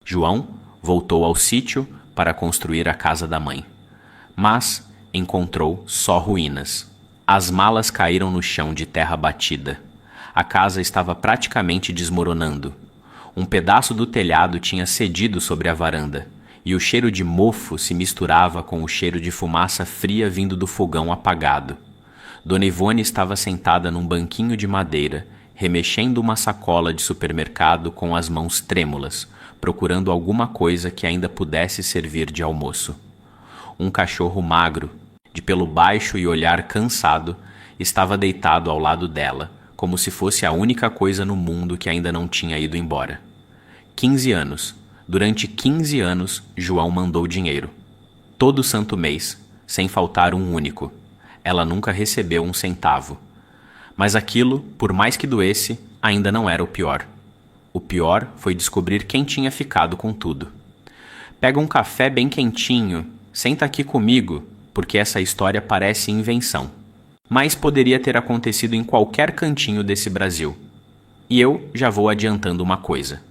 João voltou ao sítio para construir a casa da mãe, mas encontrou só ruínas. As malas caíram no chão de terra batida. A casa estava praticamente desmoronando. Um pedaço do telhado tinha cedido sobre a varanda, e o cheiro de mofo se misturava com o cheiro de fumaça fria vindo do fogão apagado. Dona Ivone estava sentada num banquinho de madeira, remexendo uma sacola de supermercado com as mãos trêmulas, procurando alguma coisa que ainda pudesse servir de almoço. Um cachorro magro, de pelo baixo e olhar cansado, estava deitado ao lado dela, como se fosse a única coisa no mundo que ainda não tinha ido embora. 15 anos. Durante 15 anos, João mandou dinheiro. Todo santo mês, sem faltar um único. Ela nunca recebeu um centavo. Mas aquilo, por mais que doesse, ainda não era o pior. O pior foi descobrir quem tinha ficado com tudo. Pega um café bem quentinho, senta aqui comigo, porque essa história parece invenção. Mas poderia ter acontecido em qualquer cantinho desse Brasil. E eu já vou adiantando uma coisa.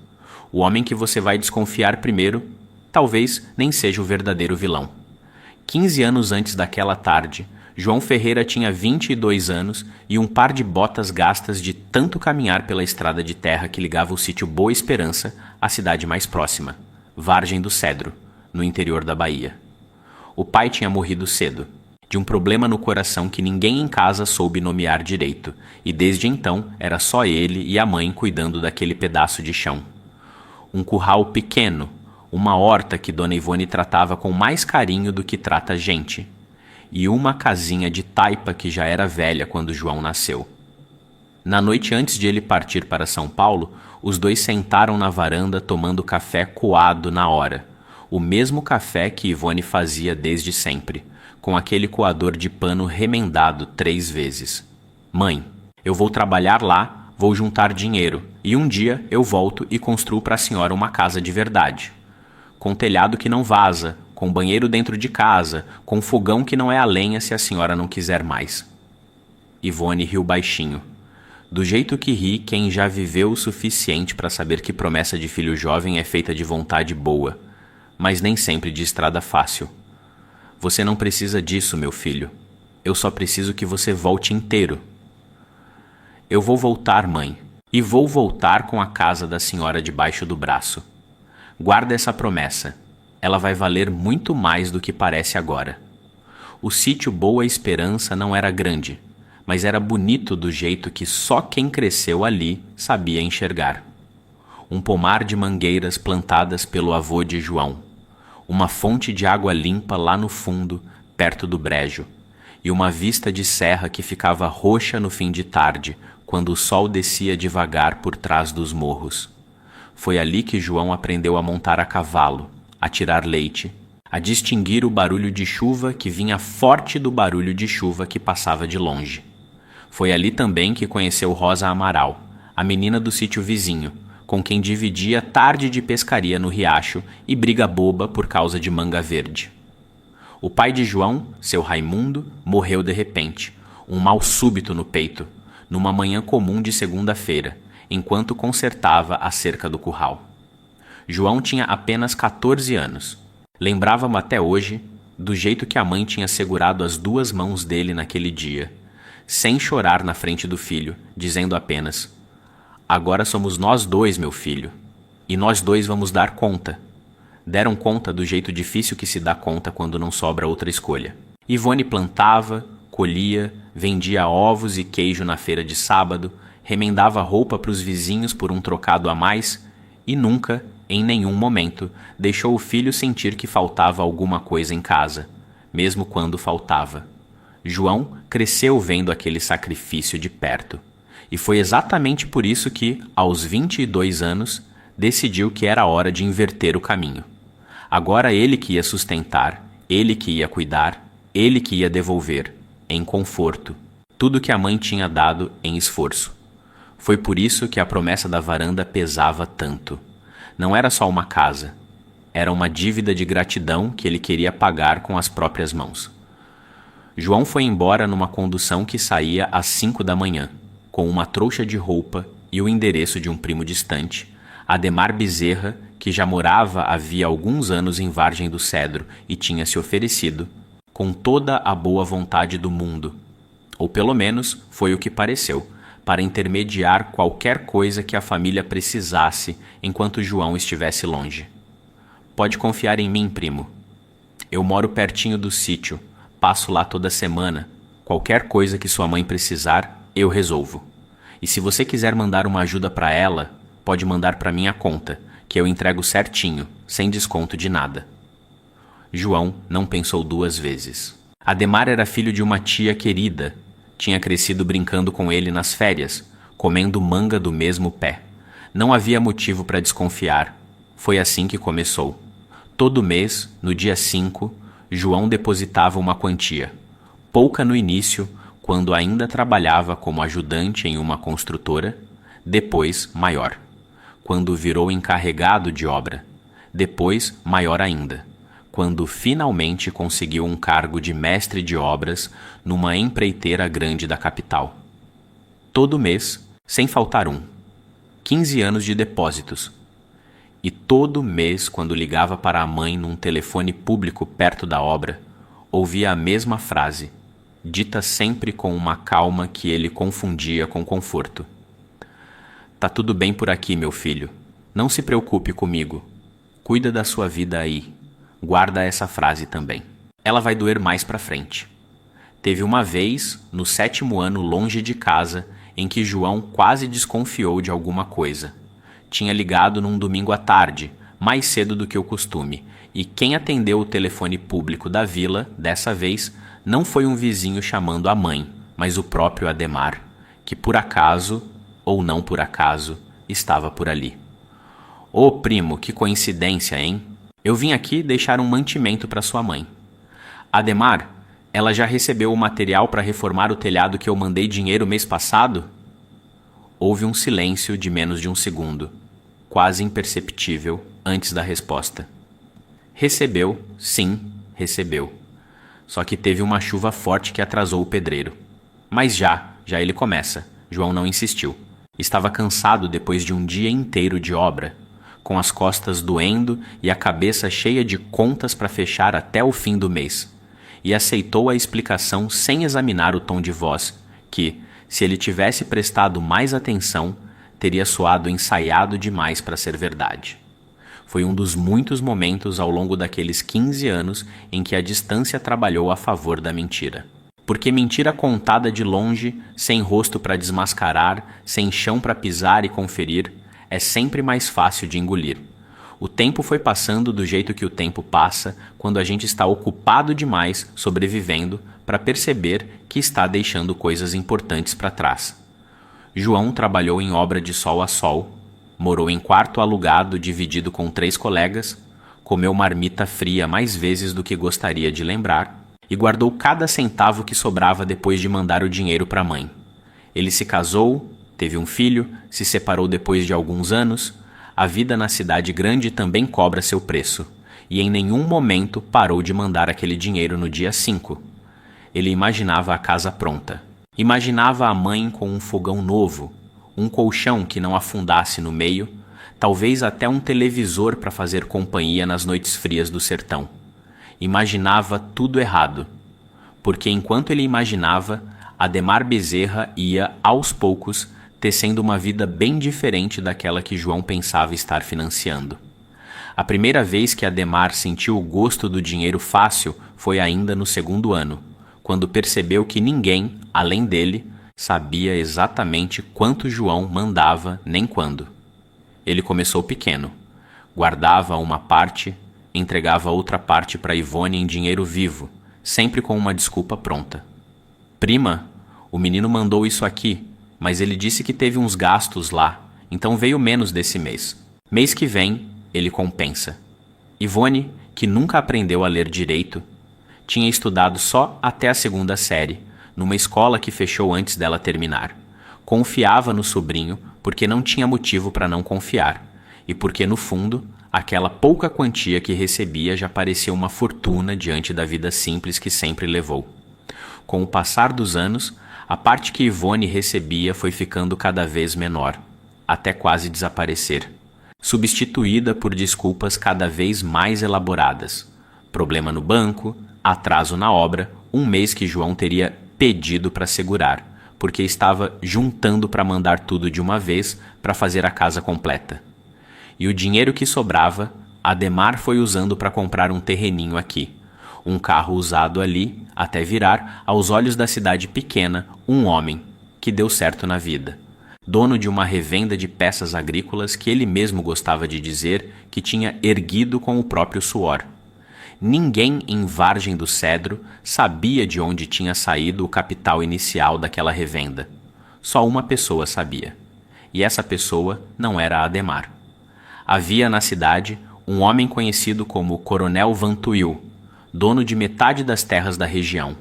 O homem que você vai desconfiar primeiro, talvez nem seja o verdadeiro vilão. 15 anos antes daquela tarde, João Ferreira tinha 22 anos e um par de botas gastas de tanto caminhar pela estrada de terra que ligava o sítio Boa Esperança à cidade mais próxima, Vargem do Cedro, no interior da Bahia. O pai tinha morrido cedo, de um problema no coração que ninguém em casa soube nomear direito, e desde então era só ele e a mãe cuidando daquele pedaço de chão. Um curral pequeno, uma horta que Dona Ivone tratava com mais carinho do que trata gente, e uma casinha de taipa que já era velha quando João nasceu. Na noite antes de ele partir para São Paulo, os dois sentaram na varanda tomando café coado na hora, o mesmo café que Ivone fazia desde sempre, com aquele coador de pano remendado 3 vezes. Mãe, eu vou trabalhar lá, vou juntar dinheiro, e um dia eu volto e construo para a senhora uma casa de verdade. Com telhado que não vaza, com banheiro dentro de casa, com fogão que não é a lenha se a senhora não quiser mais. Ivone riu baixinho. Do jeito que ri quem já viveu o suficiente para saber que promessa de filho jovem é feita de vontade boa, mas nem sempre de estrada fácil. Você não precisa disso, meu filho. Eu só preciso que você volte inteiro. Eu vou voltar, mãe, e vou voltar com a casa da senhora debaixo do braço. Guarda essa promessa. Ela vai valer muito mais do que parece agora. O sítio Boa Esperança não era grande, mas era bonito do jeito que só quem cresceu ali sabia enxergar. Um pomar de mangueiras plantadas pelo avô de João, uma fonte de água limpa lá no fundo, perto do brejo, e uma vista de serra que ficava roxa no fim de tarde, quando o sol descia devagar por trás dos morros. Foi ali que João aprendeu a montar a cavalo, a tirar leite, a distinguir o barulho de chuva que vinha forte do barulho de chuva que passava de longe. Foi ali também que conheceu Rosa Amaral, a menina do sítio vizinho, com quem dividia tarde de pescaria no riacho e briga boba por causa de manga verde. O pai de João, seu Raimundo, morreu de repente, um mal súbito no peito, numa manhã comum de segunda-feira, enquanto consertava a cerca do curral. João tinha apenas 14 anos. Lembrava-me até hoje do jeito que a mãe tinha segurado as 2 mãos dele naquele dia, sem chorar na frente do filho, dizendo apenas: agora somos nós 2, meu filho, e nós 2 vamos dar conta. Deram conta do jeito difícil que se dá conta quando não sobra outra escolha. Ivone plantava, colhia, vendia ovos e queijo na feira de sábado, remendava roupa para os vizinhos por um trocado a mais e nunca, em nenhum momento, deixou o filho sentir que faltava alguma coisa em casa, mesmo quando faltava. João cresceu vendo aquele sacrifício de perto. E foi exatamente por isso que, aos 22 anos, decidiu que era hora de inverter o caminho. Agora ele que ia sustentar, ele que ia cuidar, ele que ia devolver, em conforto, tudo que a mãe tinha dado em esforço. Foi por isso que a promessa da varanda pesava tanto. Não era só uma casa, era uma dívida de gratidão que ele queria pagar com as próprias mãos. João foi embora numa condução que saía às 5 da manhã, com uma trouxa de roupa e o endereço de um primo distante, Ademar Bezerra, que já morava havia alguns anos em Vargem do Cedro e tinha se oferecido, com toda a boa vontade do mundo, ou pelo menos foi o que pareceu, para intermediar qualquer coisa que a família precisasse enquanto João estivesse longe. Pode confiar em mim, primo. Eu moro pertinho do sítio, passo lá toda semana. Qualquer coisa que sua mãe precisar, eu resolvo. E se você quiser mandar uma ajuda para ela, pode mandar para minha conta, que eu entrego certinho, sem desconto de nada. João não pensou duas vezes. Ademar era filho de uma tia querida. Tinha crescido brincando com ele nas férias, comendo manga do mesmo pé. Não havia motivo para desconfiar. Foi assim que começou. Todo mês, no dia 5, João depositava uma quantia. Pouca no início, quando ainda trabalhava como ajudante em uma construtora, depois maior, quando virou encarregado de obra, depois maior ainda, quando finalmente conseguiu um cargo de mestre de obras numa empreiteira grande da capital. Todo mês, sem faltar 15 anos de depósitos. E todo mês, quando ligava para a mãe num telefone público perto da obra, ouvia a mesma frase, dita sempre com uma calma que ele confundia com conforto. Tá tudo bem por aqui, meu filho. Não se preocupe comigo. Cuida da sua vida aí. Guarda essa frase também. Ela vai doer mais pra frente. Teve uma vez, no 7º ano longe de casa, em que João quase desconfiou de alguma coisa. Tinha ligado num domingo à tarde, mais cedo do que o costume, e quem atendeu o telefone público da vila, dessa vez, não foi um vizinho chamando a mãe, mas o próprio Ademar, que por acaso, ou não por acaso, estava por ali. Ô primo, que coincidência, hein? Eu vim aqui deixar um mantimento para sua mãe. Ademar, ela já recebeu o material para reformar o telhado que eu mandei dinheiro mês passado? Houve um silêncio de menos de um segundo, quase imperceptível, antes da resposta. Recebeu, sim, recebeu. Só que teve uma chuva forte que atrasou o pedreiro. Mas já ele começa. João não insistiu. Estava cansado depois de um dia inteiro de obra, com as costas doendo e a cabeça cheia de contas para fechar até o fim do mês. E aceitou a explicação sem examinar o tom de voz, que, se ele tivesse prestado mais atenção, teria soado ensaiado demais para ser verdade. Foi um dos muitos momentos ao longo daqueles 15 anos em que a distância trabalhou a favor da mentira. Porque mentira contada de longe, sem rosto para desmascarar, sem chão para pisar e conferir, é sempre mais fácil de engolir. O tempo foi passando do jeito que o tempo passa quando a gente está ocupado demais sobrevivendo para perceber que está deixando coisas importantes para trás. João trabalhou em obra de sol a sol, morou em quarto alugado dividido com 3 colegas, comeu marmita fria mais vezes do que gostaria de lembrar e guardou cada centavo que sobrava depois de mandar o dinheiro para a mãe. Ele se casou, teve um filho, se separou depois de alguns anos. A vida na cidade grande também cobra seu preço, e em nenhum momento parou de mandar aquele dinheiro no dia 5. Ele imaginava a casa pronta. Imaginava a mãe com um fogão novo, um colchão que não afundasse no meio, talvez até um televisor para fazer companhia nas noites frias do sertão. Imaginava tudo errado, porque enquanto ele imaginava, Ademar Bezerra ia, aos poucos, tecendo uma vida bem diferente daquela que João pensava estar financiando. A primeira vez que Ademar sentiu o gosto do dinheiro fácil foi ainda no 2º ano, quando percebeu que ninguém, além dele, sabia exatamente quanto João mandava nem quando. Ele começou pequeno. Guardava uma parte, entregava outra parte para Ivone em dinheiro vivo, sempre com uma desculpa pronta. Prima, o menino mandou isso aqui, mas ele disse que teve uns gastos lá, então veio menos desse mês. Mês que vem, ele compensa. Ivone, que nunca aprendeu a ler direito, tinha estudado só até a 2ª série, numa escola que fechou antes dela terminar. Confiava no sobrinho porque não tinha motivo para não confiar, e porque, no fundo, aquela pouca quantia que recebia já parecia uma fortuna diante da vida simples que sempre levou. Com o passar dos anos, a parte que Ivone recebia foi ficando cada vez menor, até quase desaparecer. substituída por desculpas cada vez mais elaboradas. Problema no banco, atraso na obra, um mês que João teria pedido para segurar, porque estava juntando para mandar tudo de uma vez para fazer a casa completa. E o dinheiro que sobrava, Ademar foi usando para comprar um terreninho aqui, um carro usado ali, até virar, aos olhos da cidade pequena, um homem que deu certo na vida. Dono de uma revenda de peças agrícolas que ele mesmo gostava de dizer que tinha erguido com o próprio suor. Ninguém em Vargem do Cedro sabia de onde tinha saído o capital inicial daquela revenda. Só uma pessoa sabia. E essa pessoa não era Ademar. Havia na cidade um homem conhecido como Coronel Vantuil, dono de metade das terras da região,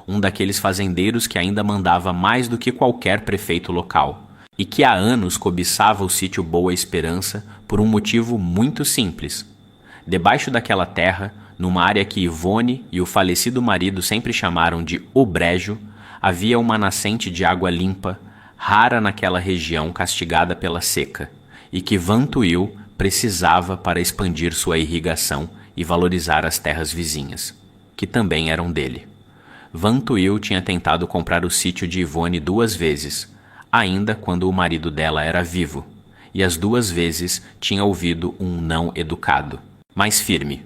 um daqueles fazendeiros que ainda mandava mais do que qualquer prefeito local, e que há anos cobiçava o sítio Boa Esperança por um motivo muito simples. Debaixo daquela terra, numa área que Ivone e o falecido marido sempre chamaram de O Brejo, havia uma nascente de água limpa, rara naquela região castigada pela seca, e que Vantuil precisava para expandir sua irrigação e valorizar as terras vizinhas, que também eram dele. Vantuil tinha tentado comprar o sítio de Ivone 2 vezes, ainda quando o marido dela era vivo, e as 2 vezes tinha ouvido um não educado, mas firme.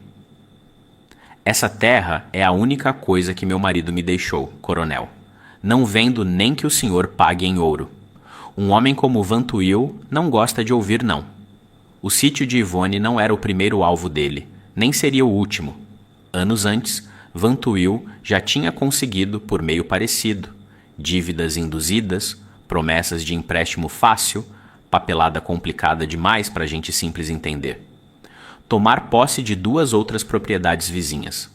Essa terra é a única coisa que meu marido me deixou, coronel. Não vendo nem que o senhor pague em ouro. Um homem como Vantuil não gosta de ouvir não. O sítio de Ivone não era o primeiro alvo dele, nem seria o último. Anos antes, Vantuil já tinha conseguido por meio parecido, dívidas induzidas, promessas de empréstimo fácil, papelada complicada demais para a gente simples entender. Tomar posse de 2 outras propriedades vizinhas,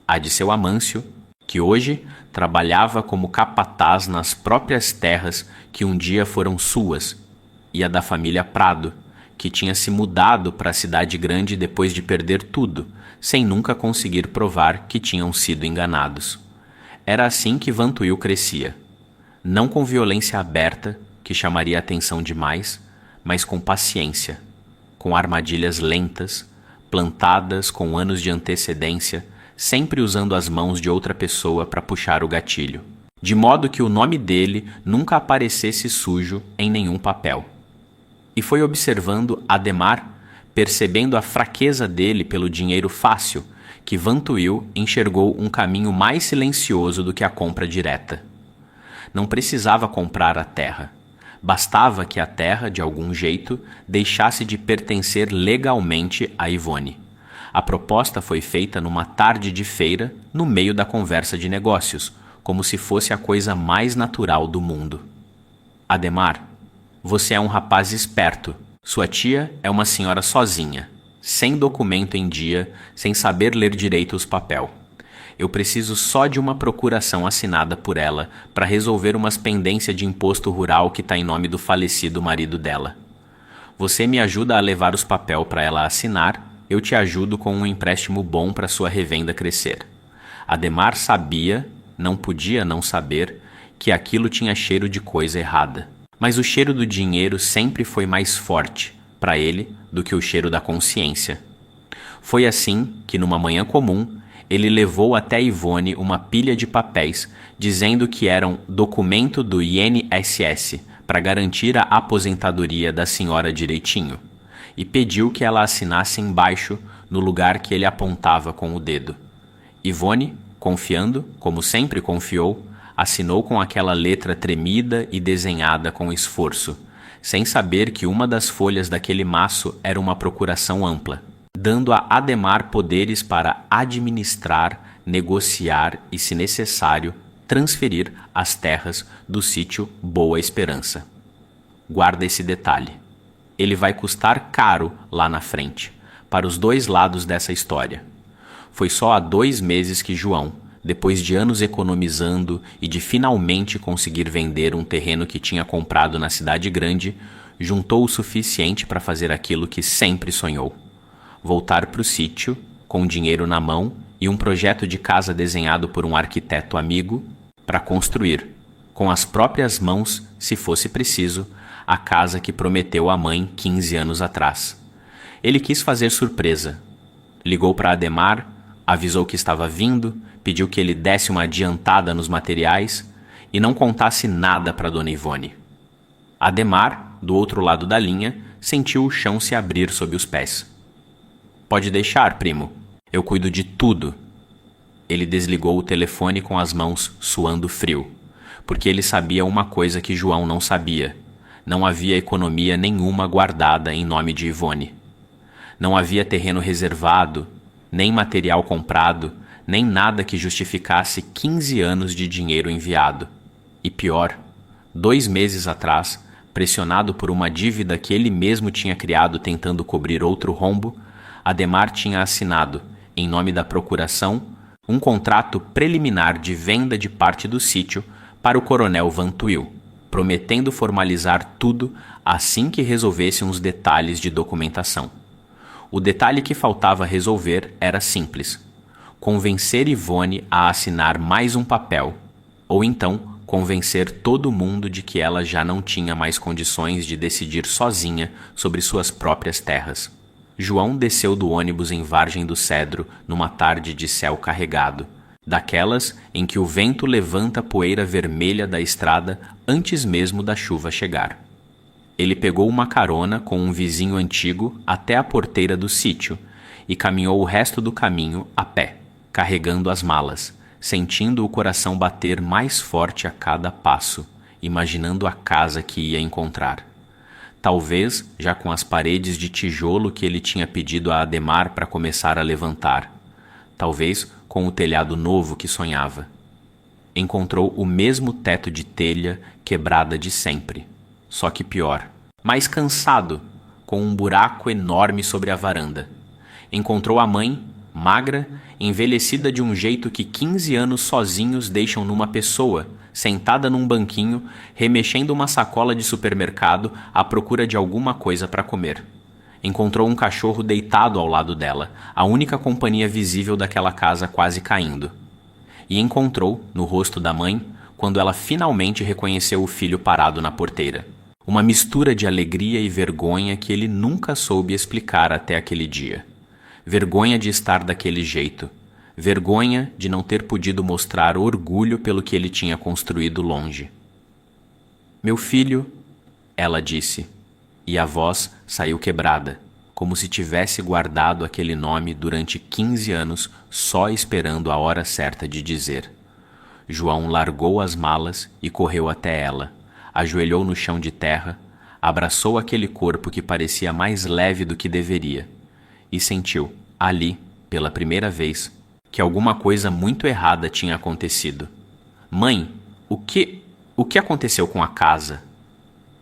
a de seu Amâncio, que hoje trabalhava como capataz nas próprias terras que um dia foram suas, e a da família Prado, que tinha se mudado para a cidade grande depois de perder tudo, sem nunca conseguir provar que tinham sido enganados. Era assim que Vantuil crescia. Não com violência aberta, que chamaria a atenção demais, mas com paciência, com armadilhas lentas, plantadas com anos de antecedência, sempre usando as mãos de outra pessoa para puxar o gatilho, de modo que o nome dele nunca aparecesse sujo em nenhum papel. E foi observando Ademar, percebendo a fraqueza dele pelo dinheiro fácil, que Vantuil enxergou um caminho mais silencioso do que a compra direta. Não precisava comprar a terra. Bastava que a terra, de algum jeito, deixasse de pertencer legalmente a Ivone. A proposta foi feita numa tarde de feira, no meio da conversa de negócios, como se fosse a coisa mais natural do mundo. Ademar, você é um rapaz esperto. Sua tia é uma senhora sozinha, sem documento em dia, sem saber ler direito os papel. Eu preciso só de uma procuração assinada por ela para resolver umas pendências de imposto rural que está em nome do falecido marido dela. Você me ajuda a levar os papel para ela assinar, eu te ajudo com um empréstimo bom para sua revenda crescer. Ademar sabia, não podia não saber, que aquilo tinha cheiro de coisa errada. Mas o cheiro do dinheiro sempre foi mais forte para ele do que o cheiro da consciência. Foi assim que, numa manhã comum, ele levou até Ivone uma pilha de papéis dizendo que eram documento do INSS para garantir a aposentadoria da senhora direitinho, e pediu que ela assinasse embaixo no lugar que ele apontava com o dedo. Ivone, confiando, como sempre confiou, assinou com aquela letra tremida e desenhada com esforço, sem saber que uma das folhas daquele maço era uma procuração ampla, dando a Ademar poderes para administrar, negociar e, se necessário, transferir as terras do sítio Boa Esperança. Guarda esse detalhe. Ele vai custar caro lá na frente, para os 2 lados dessa história. Foi só há 2 meses que João, depois de anos economizando e de finalmente conseguir vender um terreno que tinha comprado na cidade grande, juntou o suficiente para fazer aquilo que sempre sonhou: voltar para o sítio, com dinheiro na mão e um projeto de casa desenhado por um arquiteto amigo, para construir, com as próprias mãos, se fosse preciso, a casa que prometeu à mãe 15 anos atrás. Ele quis fazer surpresa. Ligou para Ademar, avisou que estava vindo, pediu que ele desse uma adiantada nos materiais e não contasse nada para Dona Ivone. Ademar, do outro lado da linha, sentiu o chão se abrir sob os pés. Pode deixar, primo. Eu cuido de tudo. Ele desligou o telefone com as mãos suando frio, porque ele sabia uma coisa que João não sabia. Não havia economia nenhuma guardada em nome de Ivone. Não havia terreno reservado, nem material comprado, nem nada que justificasse 15 anos de dinheiro enviado. E pior, 2 meses atrás, pressionado por uma dívida que ele mesmo tinha criado tentando cobrir outro rombo, Ademar tinha assinado, em nome da procuração, um contrato preliminar de venda de parte do sítio para o coronel Vantuil, prometendo formalizar tudo assim que resolvesse uns detalhes de documentação. O detalhe que faltava resolver era simples: convencer Ivone a assinar mais um papel, ou então convencer todo mundo de que ela já não tinha mais condições de decidir sozinha sobre suas próprias terras. João desceu do ônibus em Vargem do Cedro numa tarde de céu carregado, daquelas em que o vento levanta a poeira vermelha da estrada antes mesmo da chuva chegar. Ele pegou uma carona com um vizinho antigo até a porteira do sítio e caminhou o resto do caminho a pé, carregando as malas, sentindo o coração bater mais forte a cada passo, imaginando a casa que ia encontrar. Talvez já com as paredes de tijolo que ele tinha pedido a Ademar para começar a levantar. Talvez com o telhado novo que sonhava. Encontrou o mesmo teto de telha quebrada de sempre, só que pior, mais cansado, com um buraco enorme sobre a varanda. Encontrou a mãe, magra, envelhecida de um jeito que 15 anos sozinhos deixam numa pessoa, sentada num banquinho, remexendo uma sacola de supermercado à procura de alguma coisa para comer. Encontrou um cachorro deitado ao lado dela, a única companhia visível daquela casa quase caindo. E encontrou, no rosto da mãe, quando ela finalmente reconheceu o filho parado na porteira. Uma mistura de alegria e vergonha que ele nunca soube explicar até aquele dia. Vergonha de estar daquele jeito. Vergonha de não ter podido mostrar orgulho pelo que ele tinha construído longe. "Meu filho", ela disse, e a voz saiu quebrada, como se tivesse guardado aquele nome durante 15 anos só esperando a hora certa de dizer. João largou as malas e correu até ela, ajoelhou no chão de terra, abraçou aquele corpo que parecia mais leve do que deveria e sentiu, ali, pela primeira vez, que alguma coisa muito errada tinha acontecido. "Mãe, o que aconteceu com a casa?"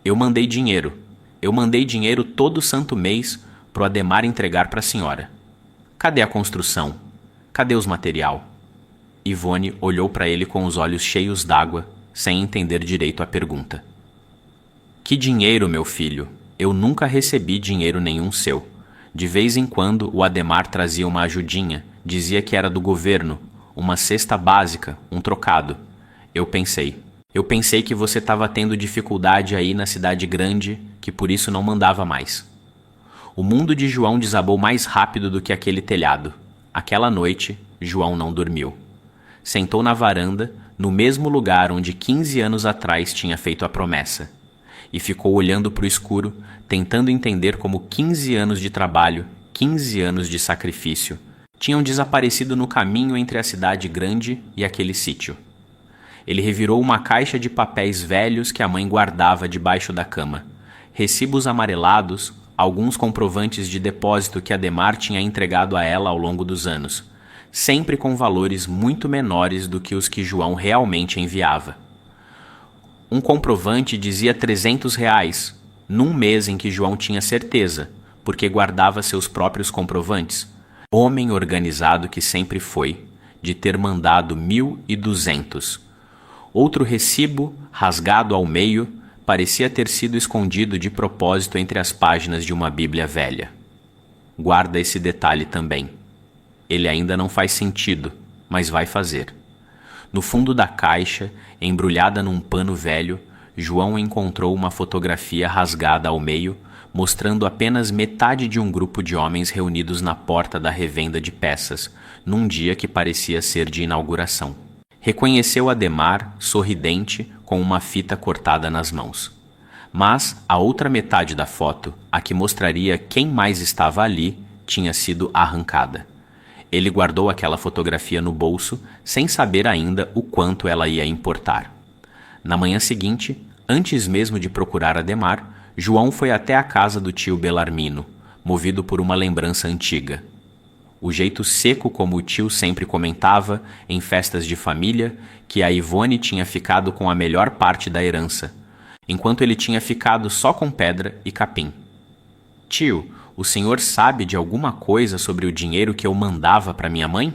Eu mandei dinheiro todo santo mês pro Ademar entregar para a senhora." "Cadê a construção? Cadê os material?" Ivone olhou para ele com os olhos cheios d'água, sem entender direito a pergunta. "Que dinheiro, meu filho? Eu nunca recebi dinheiro nenhum seu. De vez em quando o Ademar trazia uma ajudinha, dizia que era do governo, uma cesta básica, um trocado. Eu pensei que você estava tendo dificuldade aí na cidade grande, que por isso não mandava mais." O mundo de João desabou mais rápido do que aquele telhado. Aquela noite, João não dormiu. Sentou na varanda, no mesmo lugar onde 15 anos atrás tinha feito a promessa, e ficou olhando para o escuro, tentando entender como 15 anos de trabalho, 15 anos de sacrifício, tinham desaparecido no caminho entre a cidade grande e aquele sítio. Ele revirou uma caixa de papéis velhos que a mãe guardava debaixo da cama, recibos amarelados, alguns comprovantes de depósito que Ademar tinha entregado a ela ao longo dos anos, sempre com valores muito menores do que os que João realmente enviava. Um comprovante dizia R$300, num mês em que João tinha certeza, porque guardava seus próprios comprovantes, homem organizado que sempre foi, de ter mandado 1.200. Outro recibo, rasgado ao meio, parecia ter sido escondido de propósito entre as páginas de uma Bíblia velha. Guarda esse detalhe também. Ele ainda não faz sentido, mas vai fazer. No fundo da caixa, embrulhada num pano velho, João encontrou uma fotografia rasgada ao meio, mostrando apenas metade de um grupo de homens reunidos na porta da revenda de peças, num dia que parecia ser de inauguração. Reconheceu Adhemar, sorridente, com uma fita cortada nas mãos. Mas a outra metade da foto, a que mostraria quem mais estava ali, tinha sido arrancada. Ele guardou aquela fotografia no bolso, sem saber ainda o quanto ela ia importar. Na manhã seguinte, antes mesmo de procurar Adhemar, João foi até a casa do tio Belarmino, movido por uma lembrança antiga. O jeito seco como o tio sempre comentava, em festas de família, que a Ivone tinha ficado com a melhor parte da herança, enquanto ele tinha ficado só com pedra e capim. Tio, o senhor sabe de alguma coisa sobre o dinheiro que eu mandava para minha mãe?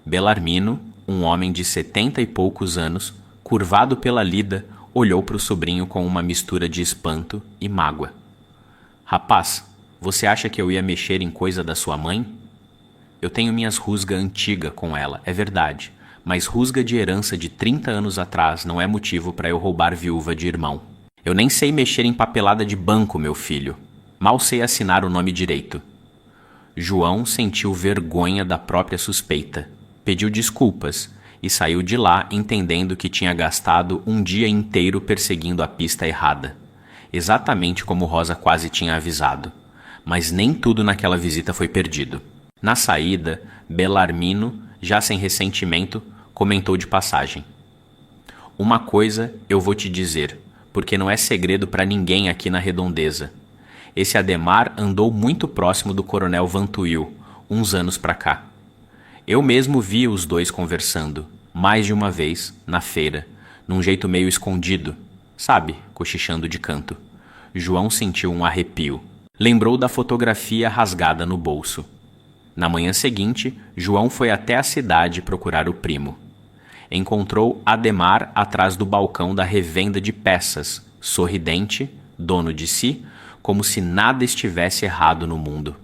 Belarmino, um homem de 70 e poucos anos, curvado pela lida, olhou para o sobrinho com uma mistura de espanto e mágoa. Rapaz, você acha que eu ia mexer em coisa da sua mãe? Eu tenho minhas rusga antiga com ela, é verdade, mas rusga de herança de 30 anos atrás não é motivo para eu roubar viúva de irmão. Eu nem sei mexer em papelada de banco, meu filho. Mal sei assinar o nome direito. João sentiu vergonha da própria suspeita, pediu desculpas e saiu de lá entendendo que tinha gastado um dia inteiro perseguindo a pista errada, exatamente como Rosa quase tinha avisado. Mas nem tudo naquela visita foi perdido. Na saída, Belarmino, já sem ressentimento, comentou de passagem: uma coisa eu vou te dizer, porque não é segredo para ninguém aqui na redondeza. Esse Adhemar andou muito próximo do coronel Vantuil, uns anos pra cá. Eu mesmo vi os dois conversando, mais de uma vez, na feira, num jeito meio escondido, sabe, cochichando de canto. João sentiu um arrepio. Lembrou da fotografia rasgada no bolso. Na manhã seguinte, João foi até a cidade procurar o primo. Encontrou Adhemar atrás do balcão da revenda de peças, sorridente, dono de si, como se nada estivesse errado no mundo.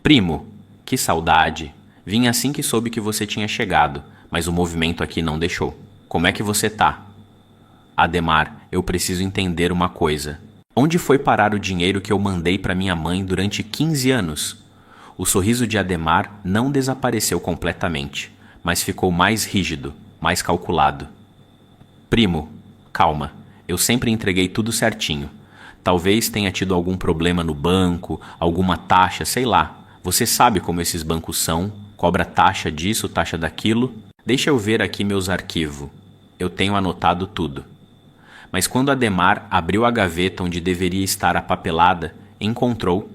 Primo, que saudade! Vim assim que soube que você tinha chegado, mas o movimento aqui não deixou. Como é que você tá? Adhemar, eu preciso entender uma coisa. Onde foi parar o dinheiro que eu mandei para minha mãe durante 15 anos? O sorriso de Adhemar não desapareceu completamente, mas ficou mais rígido, mais calculado. Primo, calma, eu sempre entreguei tudo certinho. Talvez tenha tido algum problema no banco, alguma taxa, sei lá. Você sabe como esses bancos são, cobra taxa disso, taxa daquilo. Deixa eu ver aqui meus arquivos. Eu tenho anotado tudo. Mas quando Adhemar abriu a gaveta onde deveria estar a papelada, encontrou,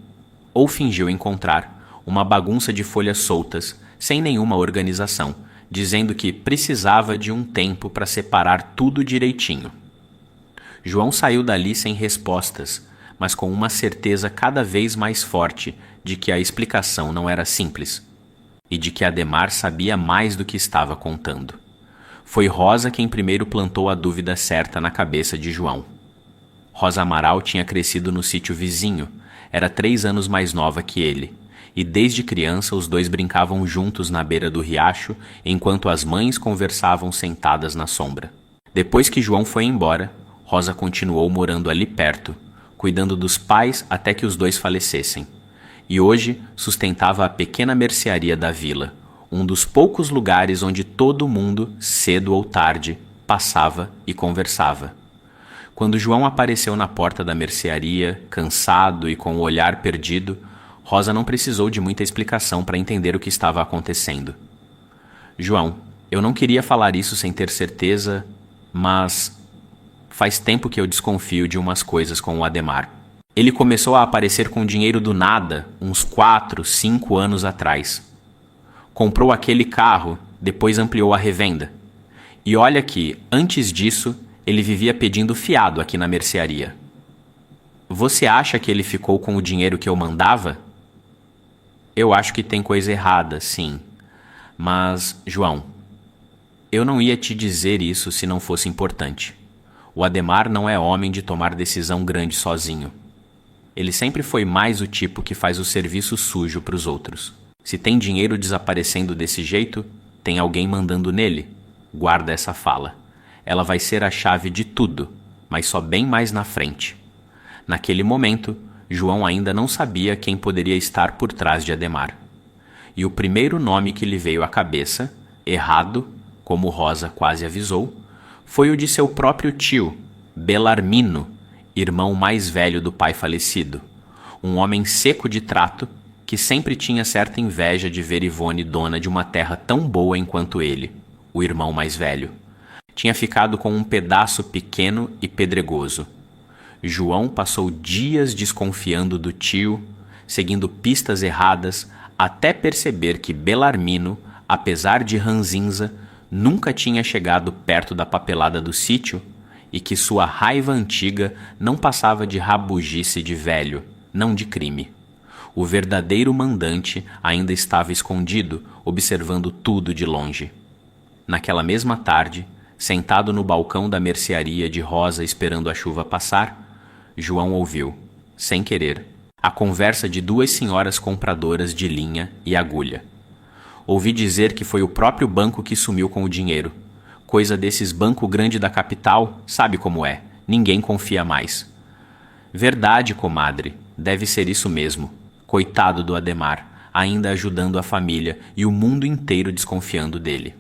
ou fingiu encontrar, uma bagunça de folhas soltas, sem nenhuma organização, dizendo que precisava de um tempo para separar tudo direitinho. João saiu dali sem respostas, mas com uma certeza cada vez mais forte de que a explicação não era simples, e de que Adhemar sabia mais do que estava contando. Foi Rosa quem primeiro plantou a dúvida certa na cabeça de João. Rosa Amaral tinha crescido no sítio vizinho, era 3 anos mais nova que ele, e desde criança os dois brincavam juntos na beira do riacho, enquanto as mães conversavam sentadas na sombra. Depois que João foi embora, Rosa continuou morando ali perto, cuidando dos pais até que os dois falecessem, e hoje sustentava a pequena mercearia da vila, um dos poucos lugares onde todo mundo, cedo ou tarde, passava e conversava. Quando João apareceu na porta da mercearia, cansado e com o olhar perdido, Rosa não precisou de muita explicação para entender o que estava acontecendo. João, eu não queria falar isso sem ter certeza, mas faz tempo que eu desconfio de umas coisas com o Adhemar. Ele começou a aparecer com dinheiro do nada, uns 4, 5 anos atrás. Comprou aquele carro, depois ampliou a revenda. E olha que, antes disso, ele vivia pedindo fiado aqui na mercearia. Você acha que ele ficou com o dinheiro que eu mandava? Eu acho que tem coisa errada, sim. Mas, João, eu não ia te dizer isso se não fosse importante. O Adhemar não é homem de tomar decisão grande sozinho. Ele sempre foi mais o tipo que faz o serviço sujo para os outros. Se tem dinheiro desaparecendo desse jeito, tem alguém mandando nele. Guarda essa fala. Ela vai ser a chave de tudo, mas só bem mais na frente. Naquele momento, João ainda não sabia quem poderia estar por trás de Adhemar. E o primeiro nome que lhe veio à cabeça, errado, como Rosa quase avisou, foi o de seu próprio tio, Belarmino, irmão mais velho do pai falecido, um homem seco de trato que sempre tinha certa inveja de ver Ivone dona de uma terra tão boa enquanto ele, o irmão mais velho. Tinha ficado com um pedaço pequeno e pedregoso. João passou dias desconfiando do tio, seguindo pistas erradas, até perceber que Belarmino, apesar de ranzinza, nunca tinha chegado perto da papelada do sítio e que sua raiva antiga não passava de rabugice de velho, não de crime. O verdadeiro mandante ainda estava escondido, observando tudo de longe. Naquela mesma tarde, sentado no balcão da mercearia de Rosa esperando a chuva passar, João ouviu, sem querer, a conversa de duas senhoras compradoras de linha e agulha. Ouvi dizer que foi o próprio banco que sumiu com o dinheiro. Coisa desses banco grande da capital, sabe como é, ninguém confia mais. Verdade, comadre, deve ser isso mesmo. Coitado do Adhemar, ainda ajudando a família e o mundo inteiro desconfiando dele.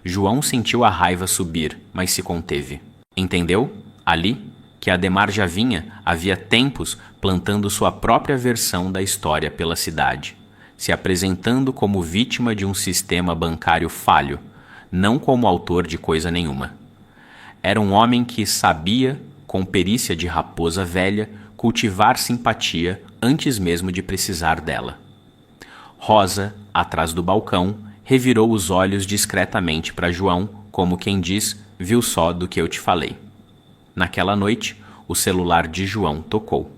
João sentiu a raiva subir, mas se conteve. Entendeu? Ali, que Adhemar já vinha, havia tempos, plantando sua própria versão da história pela cidade, se apresentando como vítima de um sistema bancário falho, não como autor de coisa nenhuma. Era um homem que sabia, com perícia de raposa velha, cultivar simpatia antes mesmo de precisar dela. Rosa, atrás do balcão, revirou os olhos discretamente para João, como quem diz, viu só do que eu te falei. Naquela noite, o celular de João tocou.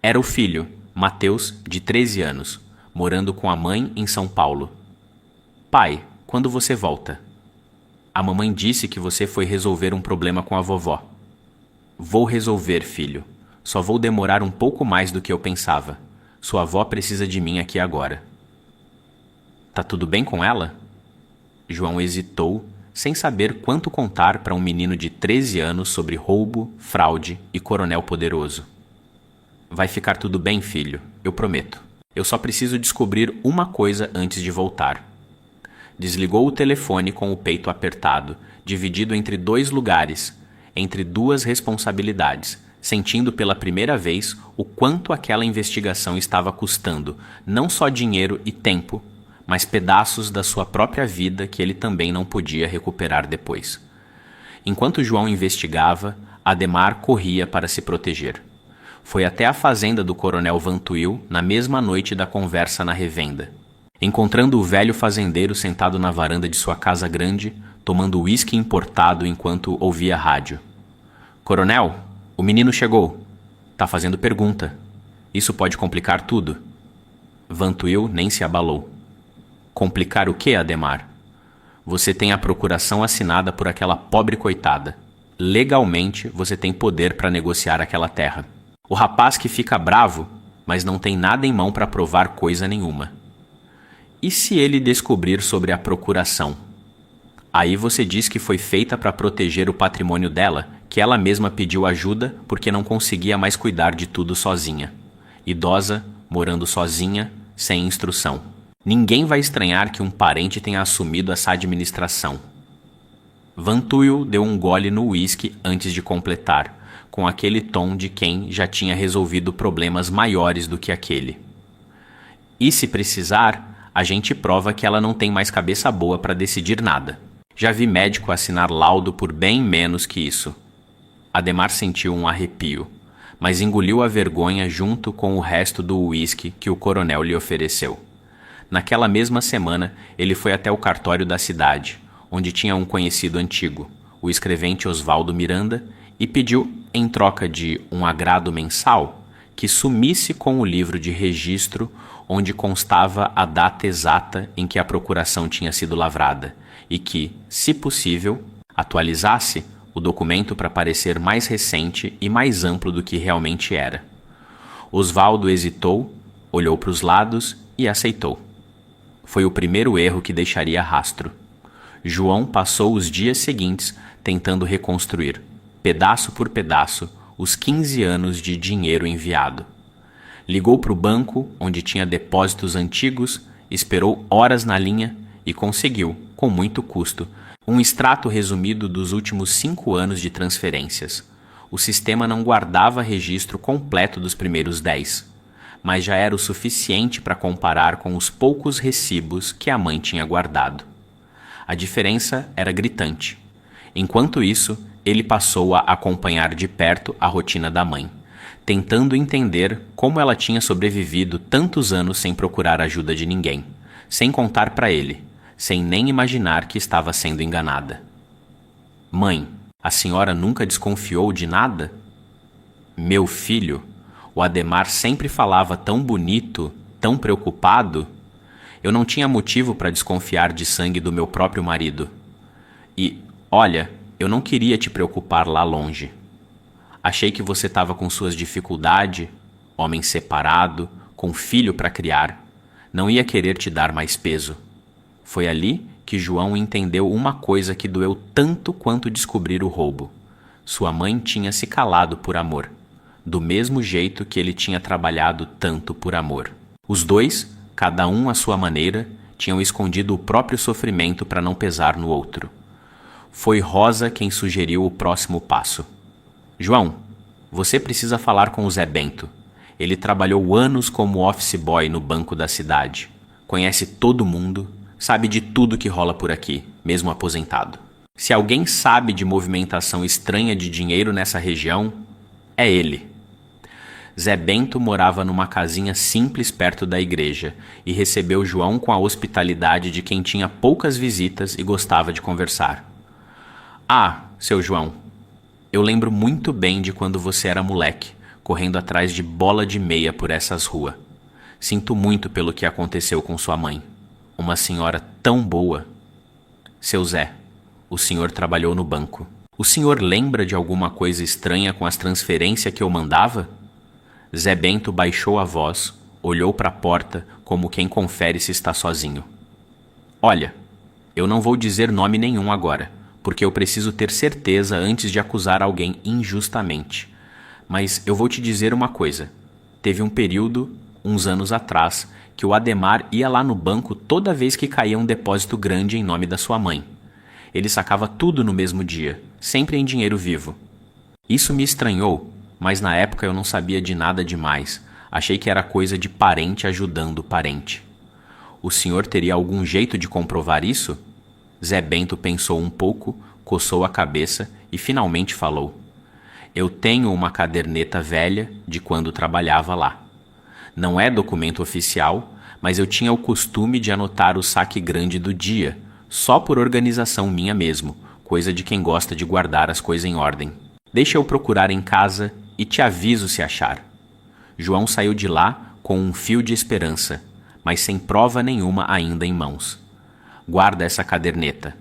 Era o filho, Mateus, de 13 anos, morando com a mãe em São Paulo. Pai, quando você volta? A mamãe disse que você foi resolver um problema com a vovó. Vou resolver, filho. Só vou demorar um pouco mais do que eu pensava. Sua avó precisa de mim aqui agora. Tá tudo bem com ela? João hesitou, sem saber quanto contar para um menino de 13 anos sobre roubo, fraude e coronel poderoso. Vai ficar tudo bem, filho, eu prometo. Eu só preciso descobrir uma coisa antes de voltar. Desligou o telefone com o peito apertado, dividido entre dois lugares, entre duas responsabilidades, sentindo pela primeira vez o quanto aquela investigação estava custando, não só dinheiro e tempo, mas pedaços da sua própria vida que ele também não podia recuperar depois. Enquanto João investigava, Adhemar corria para se proteger. Foi até a fazenda do coronel Vantuil na mesma noite da conversa na revenda. Encontrando o velho fazendeiro sentado na varanda de sua casa grande, tomando uísque importado enquanto ouvia rádio. Coronel, o menino chegou. Tá fazendo pergunta. Isso pode complicar tudo. Vantuil nem se abalou. Complicar o quê, Adhemar? Você tem a procuração assinada por aquela pobre coitada. Legalmente, você tem poder para negociar aquela terra. O rapaz que fica bravo, mas não tem nada em mão para provar coisa nenhuma. E se ele descobrir sobre a procuração? Aí você diz que foi feita para proteger o patrimônio dela, que ela mesma pediu ajuda porque não conseguia mais cuidar de tudo sozinha. Idosa, morando sozinha, sem instrução. Ninguém vai estranhar que um parente tenha assumido essa administração. Vantuil deu um gole no uísque antes de completar, com aquele tom de quem já tinha resolvido problemas maiores do que aquele. E se precisar, a gente prova que ela não tem mais cabeça boa para decidir nada. Já vi médico assinar laudo por bem menos que isso. Adhemar sentiu um arrepio, mas engoliu a vergonha junto com o resto do uísque que o coronel lhe ofereceu. Naquela mesma semana, ele foi até o cartório da cidade, onde tinha um conhecido antigo, o escrevente Osvaldo Miranda, e pediu, em troca de um agrado mensal, que sumisse com o livro de registro onde constava a data exata em que a procuração tinha sido lavrada e que, se possível, atualizasse o documento para parecer mais recente e mais amplo do que realmente era. Osvaldo hesitou, olhou para os lados e aceitou. Foi o primeiro erro que deixaria rastro. João passou os dias seguintes tentando reconstruir, pedaço por pedaço, os 15 anos de dinheiro enviado. Ligou para o banco, onde tinha depósitos antigos, esperou horas na linha e conseguiu, com muito custo, um extrato resumido dos últimos 5 anos de transferências. O sistema não guardava registro completo dos primeiros 10, mas já era o suficiente para comparar com os poucos recibos que a mãe tinha guardado. A diferença era gritante. Enquanto isso, ele passou a acompanhar de perto a rotina da mãe, tentando entender como ela tinha sobrevivido tantos anos sem procurar ajuda de ninguém, sem contar para ele, sem nem imaginar que estava sendo enganada. Mãe, a senhora nunca desconfiou de nada? Meu filho, o Ademar sempre falava tão bonito, tão preocupado. Eu não tinha motivo para desconfiar de sangue do meu próprio marido. E, olha, eu não queria te preocupar lá longe. Achei que você estava com suas dificuldades, homem separado, com filho para criar. Não ia querer te dar mais peso. Foi ali que João entendeu uma coisa que doeu tanto quanto descobrir o roubo. Sua mãe tinha se calado por amor, do mesmo jeito que ele tinha trabalhado tanto por amor. Os dois, cada um à sua maneira, tinham escondido o próprio sofrimento para não pesar no outro. Foi Rosa quem sugeriu o próximo passo. João, você precisa falar com o Zé Bento. Ele trabalhou anos como office boy no banco da cidade. Conhece todo mundo, sabe de tudo que rola por aqui, mesmo aposentado. Se alguém sabe de movimentação estranha de dinheiro nessa região, é ele. Zé Bento morava numa casinha simples perto da igreja e recebeu João com a hospitalidade de quem tinha poucas visitas e gostava de conversar. Ah, seu João, eu lembro muito bem de quando você era moleque, correndo atrás de bola de meia por essas ruas. Sinto muito pelo que aconteceu com sua mãe. Uma senhora tão boa. Seu Zé, o senhor trabalhou no banco. O senhor lembra de alguma coisa estranha com as transferências que eu mandava? Zé Bento baixou a voz, olhou para a porta como quem confere se está sozinho. Olha, eu não vou dizer nome nenhum agora, porque eu preciso ter certeza antes de acusar alguém injustamente. Mas eu vou te dizer uma coisa. Teve um período, uns anos atrás, que o Ademar ia lá no banco toda vez que caía um depósito grande em nome da sua mãe. Ele sacava tudo no mesmo dia, sempre em dinheiro vivo. Isso me estranhou, mas na época eu não sabia de nada demais. Achei que era coisa de parente ajudando parente. O senhor teria algum jeito de comprovar isso? Zé Bento pensou um pouco, coçou a cabeça e finalmente falou. Eu tenho uma caderneta velha de quando trabalhava lá. Não é documento oficial, mas eu tinha o costume de anotar o saque grande do dia, só por organização minha mesmo, coisa de quem gosta de guardar as coisas em ordem. Deixa eu procurar em casa e te aviso se achar. João saiu de lá com um fio de esperança, mas sem prova nenhuma ainda em mãos. Guarda essa caderneta.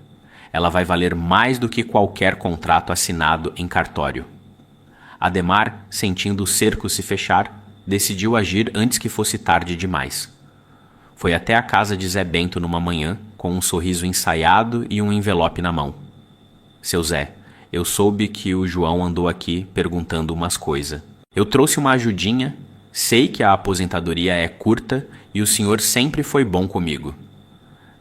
Ela vai valer mais do que qualquer contrato assinado em cartório. Ademar, sentindo o cerco se fechar, decidiu agir antes que fosse tarde demais. Foi até a casa de Zé Bento numa manhã, com um sorriso ensaiado e um envelope na mão. Seu Zé, eu soube que o João andou aqui perguntando umas coisas. Eu trouxe uma ajudinha, sei que a aposentadoria é curta e o senhor sempre foi bom comigo.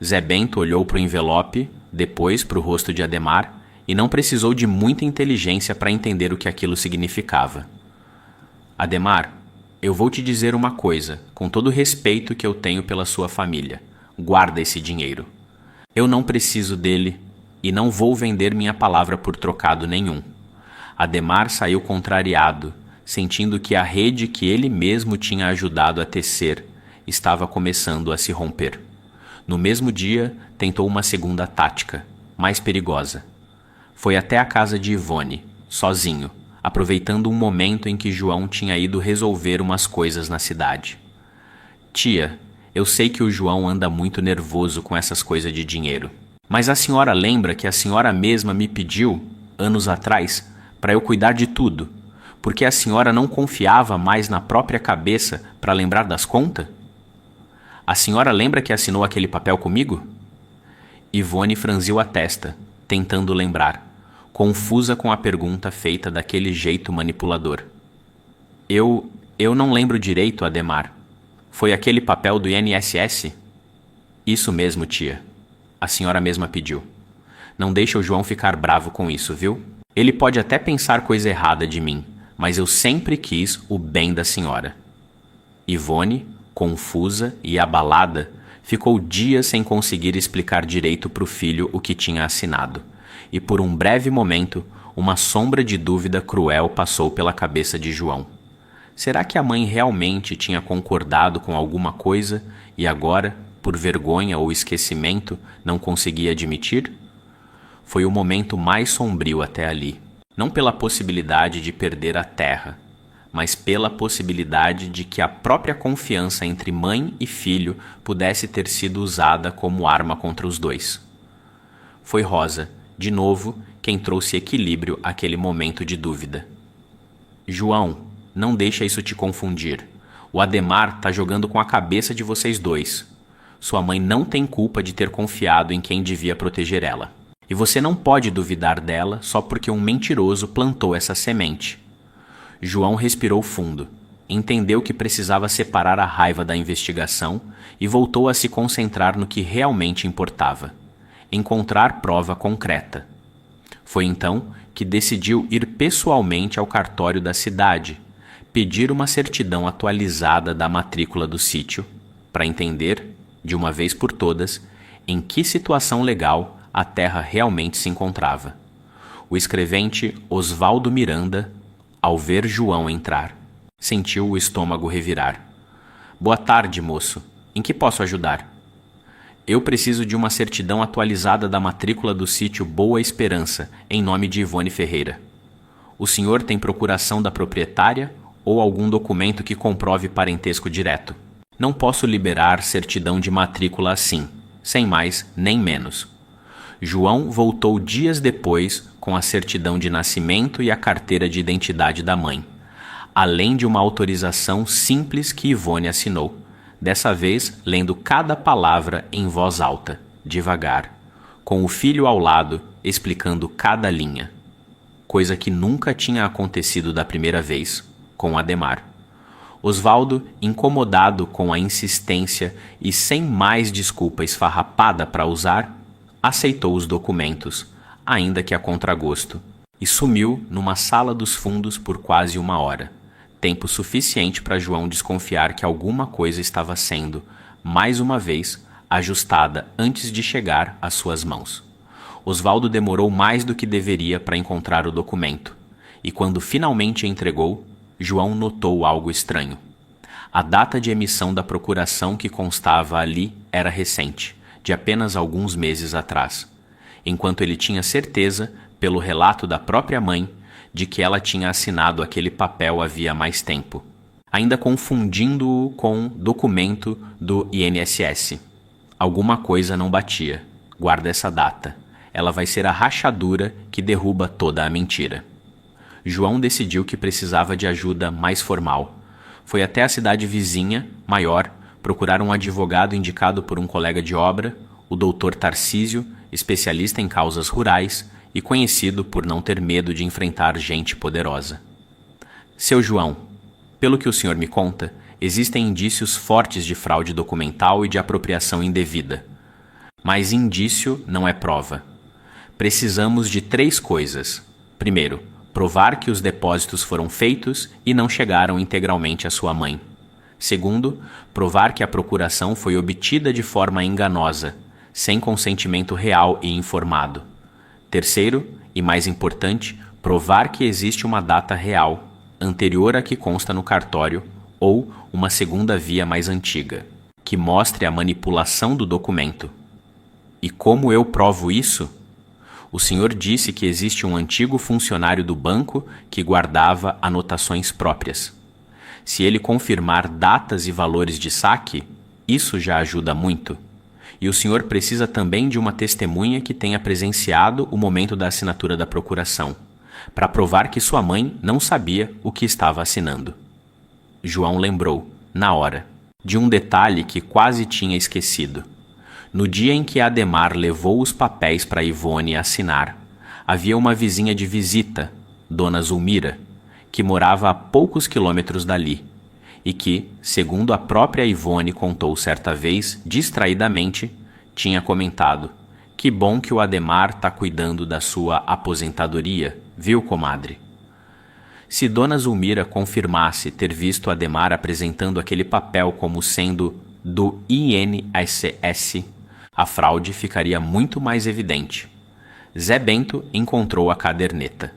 Zé Bento olhou para o envelope, depois para o rosto de Ademar, e não precisou de muita inteligência para entender o que aquilo significava. Ademar, eu vou te dizer uma coisa, com todo o respeito que eu tenho pela sua família. Guarda esse dinheiro. Eu não preciso dele e não vou vender minha palavra por trocado nenhum. Ademar saiu contrariado, sentindo que a rede que ele mesmo tinha ajudado a tecer estava começando a se romper. No mesmo dia, tentou uma segunda tática, mais perigosa. Foi até a casa de Ivone, sozinho, aproveitando um momento em que João tinha ido resolver umas coisas na cidade. Tia, eu sei que o João anda muito nervoso com essas coisas de dinheiro. Mas a senhora lembra que a senhora mesma me pediu, anos atrás, para eu cuidar de tudo, porque a senhora não confiava mais na própria cabeça para lembrar das contas? A senhora lembra que assinou aquele papel comigo? Ivone franziu a testa, tentando lembrar, confusa com a pergunta feita daquele jeito manipulador. Eu Eu não lembro direito, Ademar. Foi aquele papel do INSS? Isso mesmo, tia. A senhora mesma pediu. Não deixa o João ficar bravo com isso, viu? Ele pode até pensar coisa errada de mim, mas eu sempre quis o bem da senhora. Ivone, confusa e abalada, ficou dias sem conseguir explicar direito para o filho o que tinha assinado, e por um breve momento, uma sombra de dúvida cruel passou pela cabeça de João. Será que a mãe realmente tinha concordado com alguma coisa e agora, por vergonha ou esquecimento, não conseguia admitir? Foi o momento mais sombrio até ali, não pela possibilidade de perder a terra, mas pela possibilidade de que a própria confiança entre mãe e filho pudesse ter sido usada como arma contra os dois. Foi Rosa, de novo, quem trouxe equilíbrio àquele momento de dúvida. João, não deixa isso te confundir. O Ademar tá jogando com a cabeça de vocês dois. Sua mãe não tem culpa de ter confiado em quem devia proteger ela. E você não pode duvidar dela só porque um mentiroso plantou essa semente. João respirou fundo, entendeu que precisava separar a raiva da investigação e voltou a se concentrar no que realmente importava: encontrar prova concreta. Foi então que decidiu ir pessoalmente ao cartório da cidade, pedir uma certidão atualizada da matrícula do sítio, para entender, de uma vez por todas, em que situação legal a terra realmente se encontrava. O escrevente Osvaldo Miranda, ao ver João entrar, sentiu o estômago revirar. Boa tarde, moço. Em que posso ajudar? Eu preciso de uma certidão atualizada da matrícula do sítio Boa Esperança, em nome de Ivone Ferreira. O senhor tem procuração da proprietária ou algum documento que comprove parentesco direto? Não posso liberar certidão de matrícula assim, sem mais nem menos. João voltou dias depois com a certidão de nascimento e a carteira de identidade da mãe, além de uma autorização simples que Ivone assinou, dessa vez lendo cada palavra em voz alta, devagar, com o filho ao lado explicando cada linha, coisa que nunca tinha acontecido da primeira vez com Ademar. Osvaldo, incomodado com a insistência e sem mais desculpa esfarrapada para usar, aceitou os documentos, ainda que a contragosto, e sumiu numa sala dos fundos por quase 1 hora, tempo suficiente para João desconfiar que alguma coisa estava sendo, mais uma vez, ajustada antes de chegar às suas mãos. Osvaldo demorou mais do que deveria para encontrar o documento, e quando finalmente entregou, João notou algo estranho. A data de emissão da procuração que constava ali era recente, de apenas alguns meses atrás, enquanto ele tinha certeza, pelo relato da própria mãe, de que ela tinha assinado aquele papel havia mais tempo, ainda confundindo-o com documento do INSS. Alguma coisa não batia. Guarda essa data. Ela vai ser a rachadura que derruba toda a mentira. João decidiu que precisava de ajuda mais formal. Foi até a cidade vizinha, maior, procurar um advogado indicado por um colega de obra, o doutor Tarcísio, especialista em causas rurais e conhecido por não ter medo de enfrentar gente poderosa. Seu João, pelo que o senhor me conta, existem indícios fortes de fraude documental e de apropriação indevida. Mas indício não é prova. Precisamos de 3 coisas. Primeiro, provar que os depósitos foram feitos e não chegaram integralmente à sua mãe. Segundo, provar que a procuração foi obtida de forma enganosa, sem consentimento real e informado. Terceiro, e mais importante, provar que existe uma data real, anterior à que consta no cartório, ou uma segunda via mais antiga, que mostre a manipulação do documento. E como eu provo isso? O senhor disse que existe um antigo funcionário do banco que guardava anotações próprias. Se ele confirmar datas e valores de saque, isso já ajuda muito. E o senhor precisa também de uma testemunha que tenha presenciado o momento da assinatura da procuração, para provar que sua mãe não sabia o que estava assinando. João lembrou, na hora, de um detalhe que quase tinha esquecido. No dia em que Ademar levou os papéis para Ivone assinar, havia uma vizinha de visita, Dona Zulmira, que morava a poucos quilômetros dali, e que, segundo a própria Ivone contou certa vez, distraidamente, tinha comentado: "Que bom que o Ademar tá cuidando da sua aposentadoria, viu, comadre?" Se Dona Zulmira confirmasse ter visto Ademar apresentando aquele papel como sendo do INSS, a fraude ficaria muito mais evidente. Zé Bento encontrou a caderneta.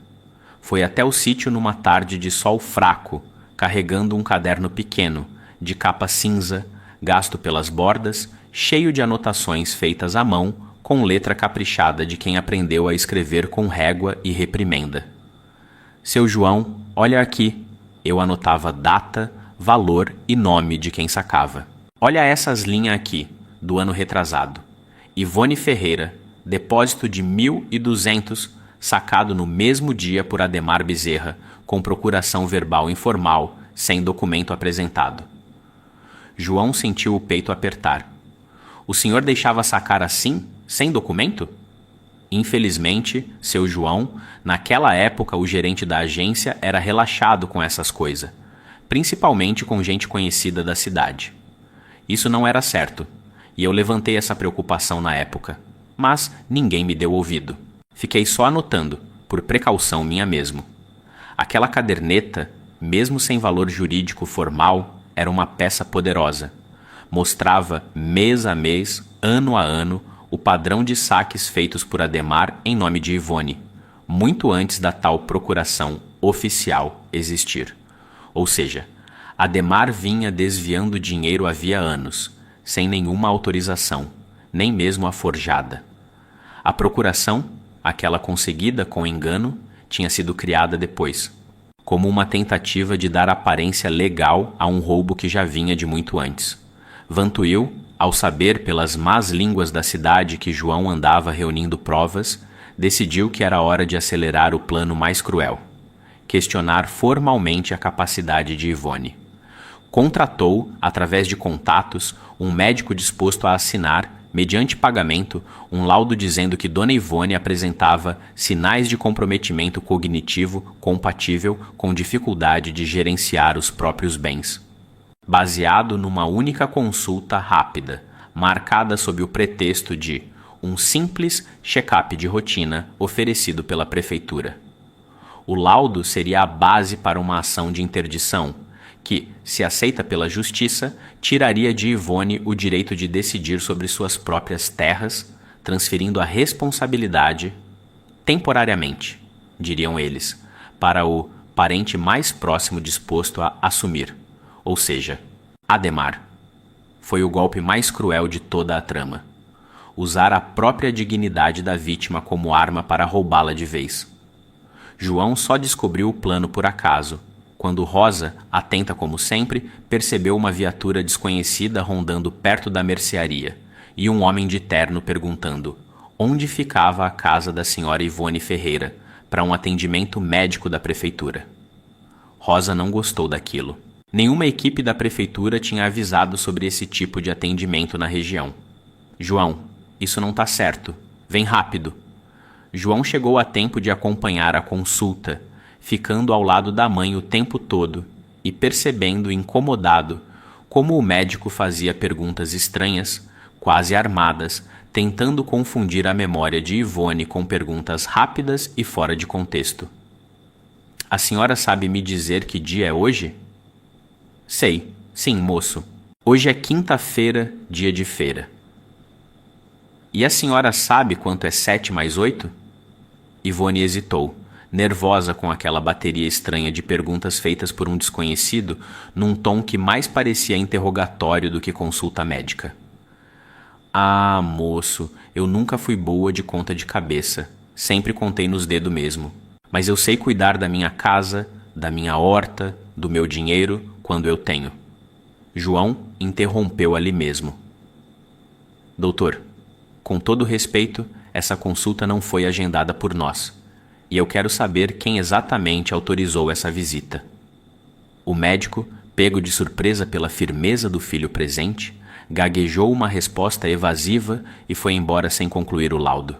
Foi até o sítio numa tarde de sol fraco, carregando um caderno pequeno, de capa cinza, gasto pelas bordas, cheio de anotações feitas à mão, com letra caprichada de quem aprendeu a escrever com régua e reprimenda. "Seu João, olha aqui." Eu anotava data, valor e nome de quem sacava. "Olha essas linhas aqui, do ano retrasado. Ivone Ferreira, depósito de 1.200, sacado no mesmo dia por Ademar Bezerra, com procuração verbal informal, sem documento apresentado." João sentiu o peito apertar. "O senhor deixava sacar assim, sem documento?" Infelizmente, seu João, naquela época o gerente da agência era relaxado com essas coisas, principalmente com gente conhecida da cidade. Isso não era certo, e eu levantei essa preocupação na época, mas ninguém me deu ouvido. Fiquei só anotando, por precaução minha mesmo. Aquela caderneta, mesmo sem valor jurídico formal, era uma peça poderosa. Mostrava mês a mês, ano a ano, o padrão de saques feitos por Ademar em nome de Ivone, muito antes da tal procuração oficial existir. Ou seja, Ademar vinha desviando dinheiro havia anos, sem nenhuma autorização, nem mesmo a forjada. A procuração, aquela conseguida com engano, tinha sido criada depois, como uma tentativa de dar aparência legal a um roubo que já vinha de muito antes. Vantuil, ao saber pelas más línguas da cidade que João andava reunindo provas, decidiu que era hora de acelerar o plano mais cruel: questionar formalmente a capacidade de Ivone. Contratou, através de contatos, um médico disposto a assinar, mediante pagamento, um laudo dizendo que Dona Ivone apresentava sinais de comprometimento cognitivo compatível com dificuldade de gerenciar os próprios bens. Baseado numa única consulta rápida, marcada sob o pretexto de um simples check-up de rotina oferecido pela prefeitura. O laudo seria a base para uma ação de interdição, que, se aceita pela justiça, tiraria de Ivone o direito de decidir sobre suas próprias terras, transferindo a responsabilidade, temporariamente, diriam eles, para o parente mais próximo disposto a assumir, ou seja, Ademar. Foi o golpe mais cruel de toda a trama: usar a própria dignidade da vítima como arma para roubá-la de vez. João só descobriu o plano por acaso, quando Rosa, atenta como sempre, percebeu uma viatura desconhecida rondando perto da mercearia, e um homem de terno perguntando onde ficava a casa da senhora Ivone Ferreira, para um atendimento médico da prefeitura. Rosa não gostou daquilo. Nenhuma equipe da prefeitura tinha avisado sobre esse tipo de atendimento na região. "João, isso não tá certo. Vem rápido." João chegou a tempo de acompanhar a consulta, ficando ao lado da mãe o tempo todo e percebendo incomodado como o médico fazia perguntas estranhas, quase armadas, tentando confundir a memória de Ivone com perguntas rápidas e fora de contexto. "A senhora sabe me dizer que dia é hoje?" "Sei, sim, moço. Hoje é quinta-feira, dia de feira." "E a senhora sabe quanto é 7 mais 8? Ivone hesitou, nervosa com aquela bateria estranha de perguntas feitas por um desconhecido, num tom que mais parecia interrogatório do que consulta médica. "Ah, moço, eu nunca fui boa de conta de cabeça. Sempre contei nos dedos mesmo. Mas eu sei cuidar da minha casa, da minha horta, do meu dinheiro, quando eu tenho." João interrompeu ali mesmo. "Doutor, com todo respeito, essa consulta não foi agendada por nós, e eu quero saber quem exatamente autorizou essa visita." O médico, pego de surpresa pela firmeza do filho presente, gaguejou uma resposta evasiva e foi embora sem concluir o laudo.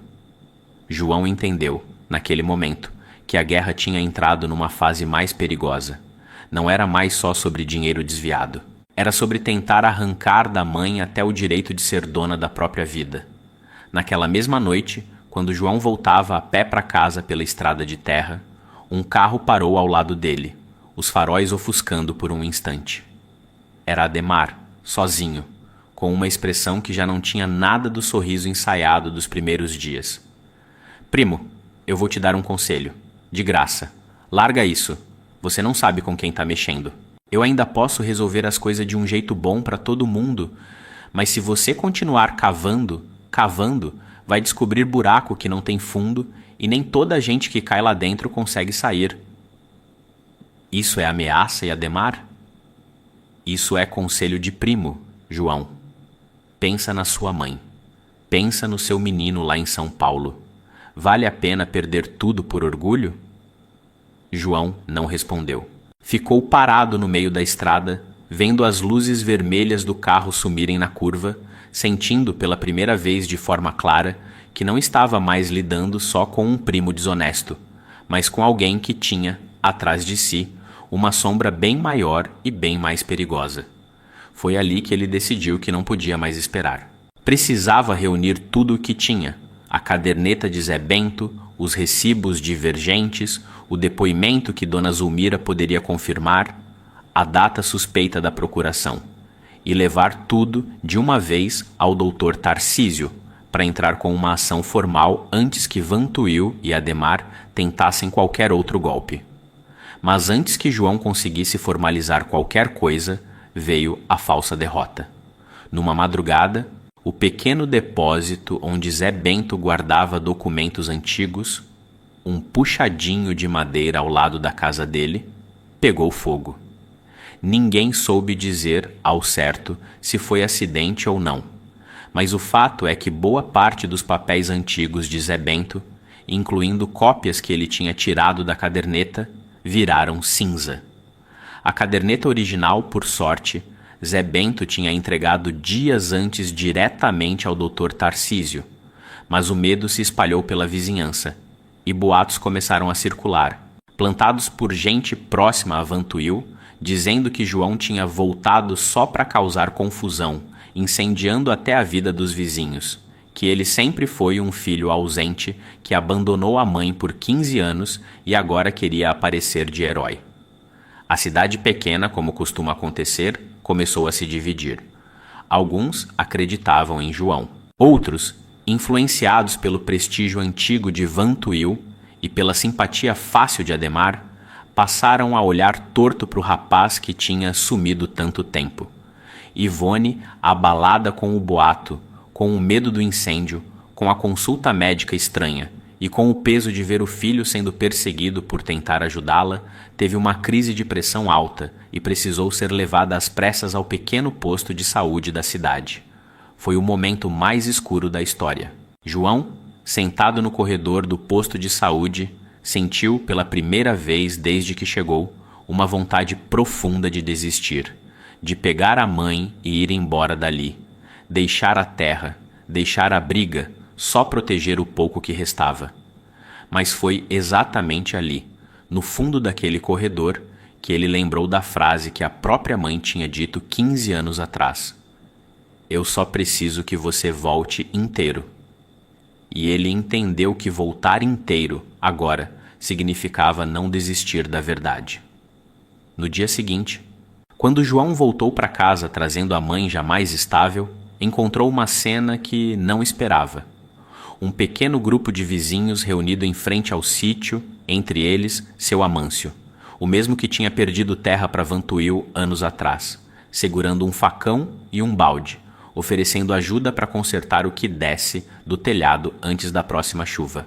João entendeu, naquele momento, que a guerra tinha entrado numa fase mais perigosa. Não era mais só sobre dinheiro desviado. Era sobre tentar arrancar da mãe até o direito de ser dona da própria vida. Naquela mesma noite, quando João voltava a pé para casa pela estrada de terra, um carro parou ao lado dele, os faróis ofuscando por um instante. Era Ademar, sozinho, com uma expressão que já não tinha nada do sorriso ensaiado dos primeiros dias. Primo, eu vou te dar um conselho. De graça. Larga isso. Você não sabe com quem tá mexendo. Eu ainda posso resolver as coisas de um jeito bom para todo mundo, mas se você continuar cavando, vai descobrir buraco que não tem fundo e nem toda a gente que cai lá dentro consegue sair. Isso é ameaça, Ademar? Isso é conselho de primo, João. Pensa na sua mãe. Pensa no seu menino lá em São Paulo. Vale a pena perder tudo por orgulho? João não respondeu. Ficou parado no meio da estrada, vendo as luzes vermelhas do carro sumirem na curva, sentindo pela primeira vez de forma clara que não estava mais lidando só com um primo desonesto, mas com alguém que tinha, atrás de si, uma sombra bem maior e bem mais perigosa. Foi ali que ele decidiu que não podia mais esperar. Precisava reunir tudo o que tinha: a caderneta de Zé Bento, os recibos divergentes, o depoimento que Dona Zulmira poderia confirmar, a data suspeita da procuração, e levar tudo de uma vez ao doutor Tarcísio, para entrar com uma ação formal antes que Vantuil e Ademar tentassem qualquer outro golpe. Mas antes que João conseguisse formalizar qualquer coisa, veio a falsa derrota. Numa madrugada, o pequeno depósito onde Zé Bento guardava documentos antigos, um puxadinho de madeira ao lado da casa dele, pegou fogo. Ninguém soube dizer ao certo se foi acidente ou não, mas o fato é que boa parte dos papéis antigos de Zé Bento, incluindo cópias que ele tinha tirado da caderneta, viraram cinza. A caderneta original, por sorte, Zé Bento tinha entregado dias antes diretamente ao Dr. Tarcísio, mas o medo se espalhou pela vizinhança, e boatos começaram a circular, plantados por gente próxima a Vantuil, dizendo que João tinha voltado só para causar confusão, incendiando até a vida dos vizinhos, que ele sempre foi um filho ausente que abandonou a mãe por 15 anos e agora queria aparecer de herói. A cidade pequena, como costuma acontecer, começou a se dividir. Alguns acreditavam em João. Outros, influenciados pelo prestígio antigo de Vantuil e pela simpatia fácil de Ademar, passaram a olhar torto para o rapaz que tinha sumido tanto tempo. Ivone, abalada com o boato, com o medo do incêndio, com a consulta médica estranha e com o peso de ver o filho sendo perseguido por tentar ajudá-la, teve uma crise de pressão alta e precisou ser levada às pressas ao pequeno posto de saúde da cidade. Foi o momento mais escuro da história. João, sentado no corredor do posto de saúde, sentiu pela primeira vez desde que chegou uma vontade profunda de desistir, de pegar a mãe e ir embora dali, deixar a terra, deixar a briga, só proteger o pouco que restava. Mas foi exatamente ali, no fundo daquele corredor, que ele lembrou da frase que a própria mãe tinha dito 15 anos atrás: "Eu só preciso que você volte inteiro." E ele entendeu que voltar inteiro, agora, significava não desistir da verdade. No dia seguinte, quando João voltou para casa trazendo a mãe já mais estável, encontrou uma cena que não esperava. Um pequeno grupo de vizinhos reunido em frente ao sítio, entre eles seu Amâncio, o mesmo que tinha perdido terra para Vantuil anos atrás, segurando um facão e um balde, oferecendo ajuda para consertar o que desce do telhado antes da próxima chuva.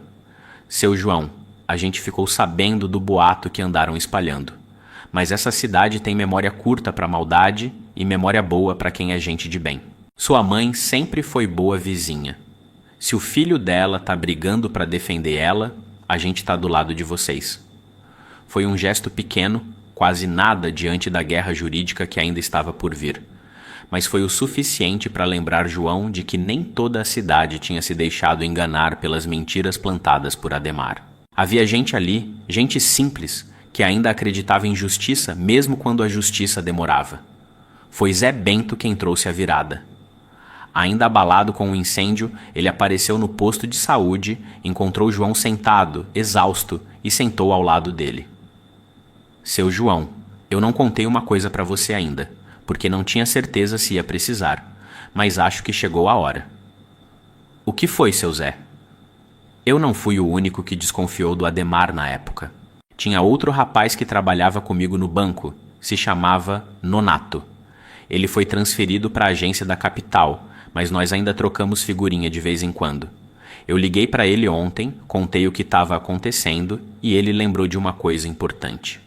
"Seu João, a gente ficou sabendo do boato que andaram espalhando, mas essa cidade tem memória curta para maldade e memória boa para quem é gente de bem. Sua mãe sempre foi boa vizinha. Se o filho dela tá brigando para defender ela, a gente tá do lado de vocês." Foi um gesto pequeno, quase nada diante da guerra jurídica que ainda estava por vir, mas foi o suficiente para lembrar João de que nem toda a cidade tinha se deixado enganar pelas mentiras plantadas por Ademar. Havia gente ali, gente simples, que ainda acreditava em justiça mesmo quando a justiça demorava. Foi Zé Bento quem trouxe a virada. Ainda abalado com o incêndio, ele apareceu no posto de saúde, encontrou João sentado, exausto, e sentou ao lado dele. Seu João, eu não contei uma coisa para você ainda, porque não tinha certeza se ia precisar, mas acho que chegou a hora. O que foi, seu Zé? Eu não fui o único que desconfiou do Ademar na época. Tinha outro rapaz que trabalhava comigo no banco, se chamava Nonato. Ele foi transferido para a agência da capital, mas nós ainda trocamos figurinha de vez em quando. Eu liguei para ele ontem, contei o que estava acontecendo e ele lembrou de uma coisa importante.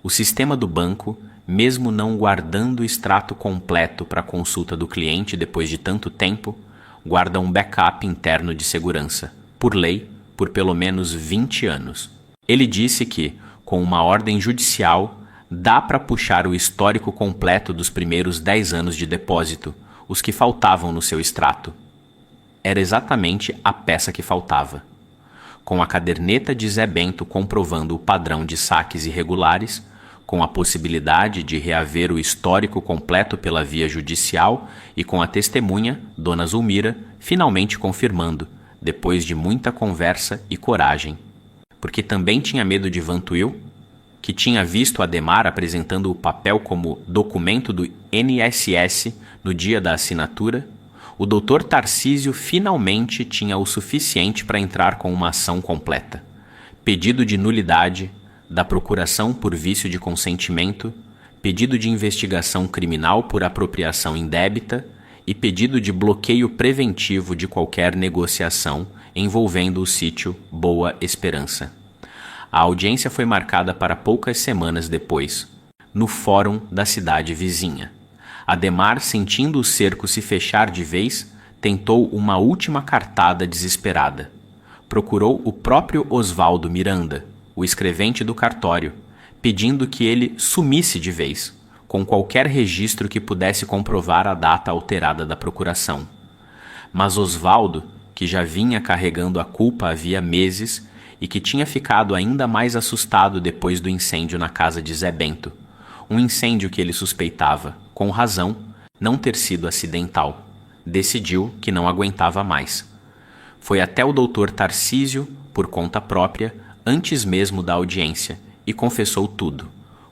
O sistema do banco, mesmo não guardando o extrato completo para consulta do cliente depois de tanto tempo, guarda um backup interno de segurança, por lei, por pelo menos 20 anos. Ele disse que, com uma ordem judicial, dá para puxar o histórico completo dos primeiros 10 anos de depósito, os que faltavam no seu extrato. Era exatamente a peça que faltava. Com a caderneta de Zé Bento comprovando o padrão de saques irregulares, com a possibilidade de reaver o histórico completo pela via judicial e com a testemunha, Dona Zulmira, finalmente confirmando, depois de muita conversa e coragem. Porque também tinha medo de Vantuil, que tinha visto Ademar apresentando o papel como documento do INSS no dia da assinatura, o Dr. Tarcísio finalmente tinha o suficiente para entrar com uma ação completa. Pedido de nulidade, da procuração por vício de consentimento, pedido de investigação criminal por apropriação indébita e pedido de bloqueio preventivo de qualquer negociação envolvendo o sítio Boa Esperança. A audiência foi marcada para poucas semanas depois, no fórum da cidade vizinha. Ademar, sentindo o cerco se fechar de vez, tentou uma última cartada desesperada. Procurou o próprio Oswaldo Miranda, o escrevente do cartório, pedindo que ele sumisse de vez, com qualquer registro que pudesse comprovar a data alterada da procuração. Mas Oswaldo, que já vinha carregando a culpa havia meses e que tinha ficado ainda mais assustado depois do incêndio na casa de Zé Bento, um incêndio que ele suspeitava, com razão, não ter sido acidental, decidiu que não aguentava mais. Foi até o doutor Tarcísio, por conta própria, antes mesmo da audiência, e confessou tudo.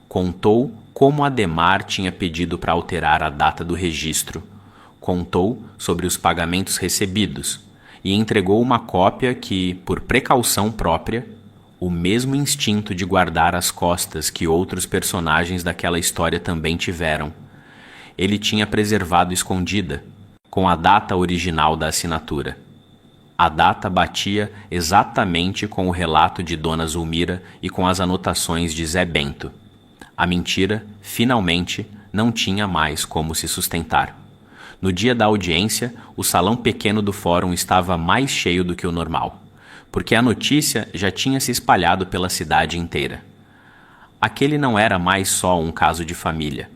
Contou como Ademar tinha pedido para alterar a data do registro. Contou sobre os pagamentos recebidos e entregou uma cópia que, por precaução própria, o mesmo instinto de guardar as costas que outros personagens daquela história também tiveram, ele tinha preservado escondida, com a data original da assinatura. A data batia exatamente com o relato de Dona Zulmira e com as anotações de Zé Bento. A mentira, finalmente, não tinha mais como se sustentar. No dia da audiência, o salão pequeno do fórum estava mais cheio do que o normal, porque a notícia já tinha se espalhado pela cidade inteira. Aquele não era mais só um caso de família.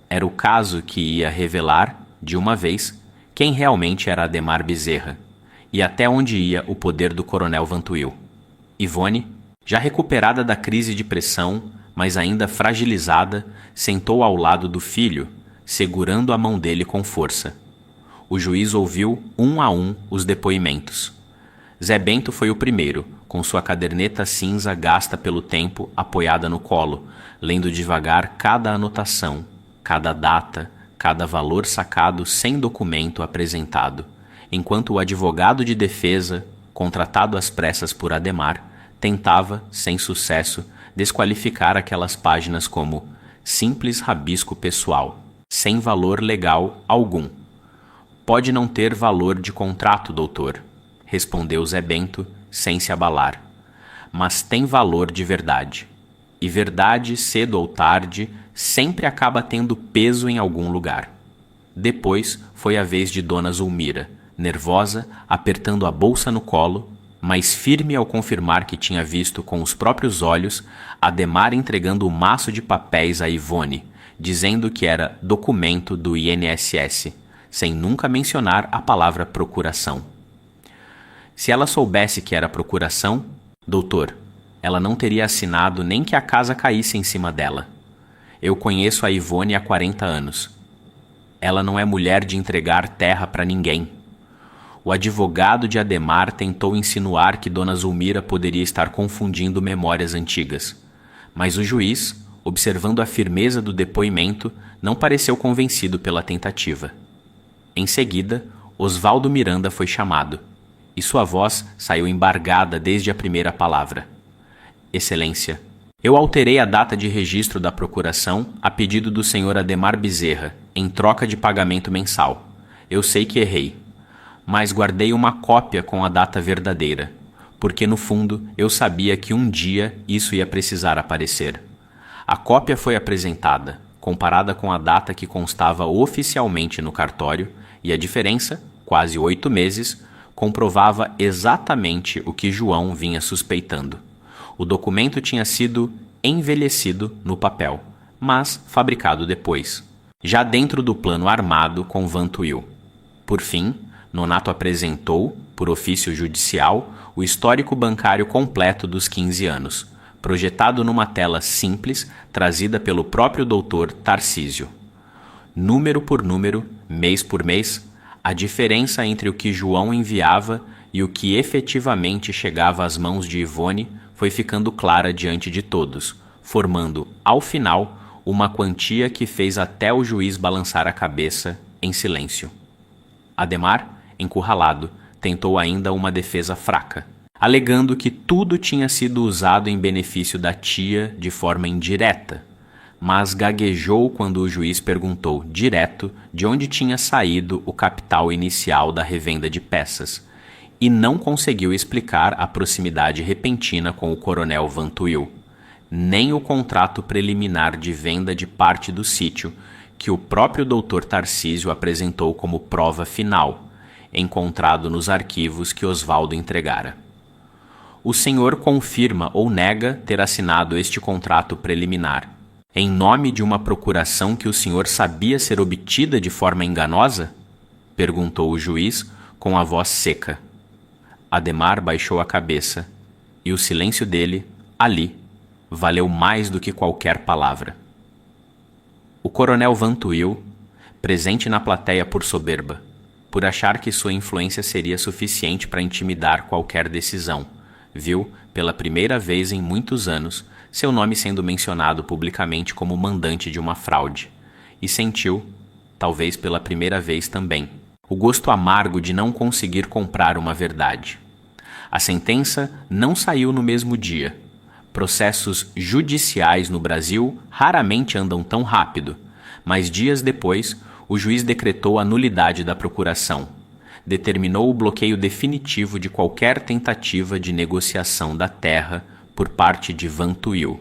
Era o caso que ia revelar, de uma vez, quem realmente era Ademar Bezerra e até onde ia o poder do coronel Vantuil. Ivone, já recuperada da crise de pressão, mas ainda fragilizada, sentou ao lado do filho, segurando a mão dele com força. O juiz ouviu, um a um, os depoimentos. Zé Bento foi o primeiro, com sua caderneta cinza gasta pelo tempo apoiada no colo, lendo devagar cada anotação, cada data, cada valor sacado sem documento apresentado, enquanto o advogado de defesa, contratado às pressas por Ademar, tentava, sem sucesso, desqualificar aquelas páginas como simples rabisco pessoal, sem valor legal algum. Pode não ter valor de contrato, doutor, respondeu Zé Bento, sem se abalar, mas tem valor de verdade. E verdade, cedo ou tarde, sempre acaba tendo peso em algum lugar. Depois foi a vez de Dona Zulmira, nervosa, apertando a bolsa no colo, mas firme ao confirmar que tinha visto com os próprios olhos Ademar entregando o maço de papéis a Ivone, dizendo que era documento do INSS, sem nunca mencionar a palavra procuração. Se ela soubesse que era procuração, doutor, ela não teria assinado nem que a casa caísse em cima dela. Eu conheço a Ivone há 40 anos. Ela não é mulher de entregar terra para ninguém. O advogado de Ademar tentou insinuar que Dona Zulmira poderia estar confundindo memórias antigas, mas o juiz, observando a firmeza do depoimento, não pareceu convencido pela tentativa. Em seguida, Osvaldo Miranda foi chamado, e sua voz saiu embargada desde a primeira palavra. Excelência, eu alterei a data de registro da procuração a pedido do senhor Ademar Bezerra, em troca de pagamento mensal. Eu sei que errei, mas guardei uma cópia com a data verdadeira, porque no fundo eu sabia que um dia isso ia precisar aparecer. A cópia foi apresentada, comparada com a data que constava oficialmente no cartório, e a diferença, quase 8 meses, comprovava exatamente o que João vinha suspeitando. O documento tinha sido envelhecido no papel, mas fabricado depois, já dentro do plano armado com Vantuil. Por fim, Nonato apresentou, por ofício judicial, o histórico bancário completo dos 15 anos, projetado numa tela simples trazida pelo próprio doutor Tarcísio. Número por número, mês por mês, a diferença entre o que João enviava e o que efetivamente chegava às mãos de Ivone foi ficando clara diante de todos, formando, ao final, uma quantia que fez até o juiz balançar a cabeça em silêncio. Ademar, encurralado, tentou ainda uma defesa fraca, alegando que tudo tinha sido usado em benefício da tia de forma indireta, mas gaguejou quando o juiz perguntou direto de onde tinha saído o capital inicial da revenda de peças, e não conseguiu explicar a proximidade repentina com o coronel Vantuil, nem o contrato preliminar de venda de parte do sítio que o próprio doutor Tarcísio apresentou como prova final, encontrado nos arquivos que Osvaldo entregara. O senhor confirma ou nega ter assinado este contrato preliminar, em nome de uma procuração que o senhor sabia ser obtida de forma enganosa? Perguntou o juiz com a voz seca. Ademar baixou a cabeça, e o silêncio dele, ali, valeu mais do que qualquer palavra. O coronel Vantuil, presente na plateia por soberba, por achar que sua influência seria suficiente para intimidar qualquer decisão, viu, pela primeira vez em muitos anos, seu nome sendo mencionado publicamente como mandante de uma fraude, e sentiu, talvez pela primeira vez também, o gosto amargo de não conseguir comprar uma verdade. A sentença não saiu no mesmo dia. Processos judiciais no Brasil raramente andam tão rápido, mas dias depois, o juiz decretou a nulidade da procuração, determinou o bloqueio definitivo de qualquer tentativa de negociação da terra por parte de Vantuil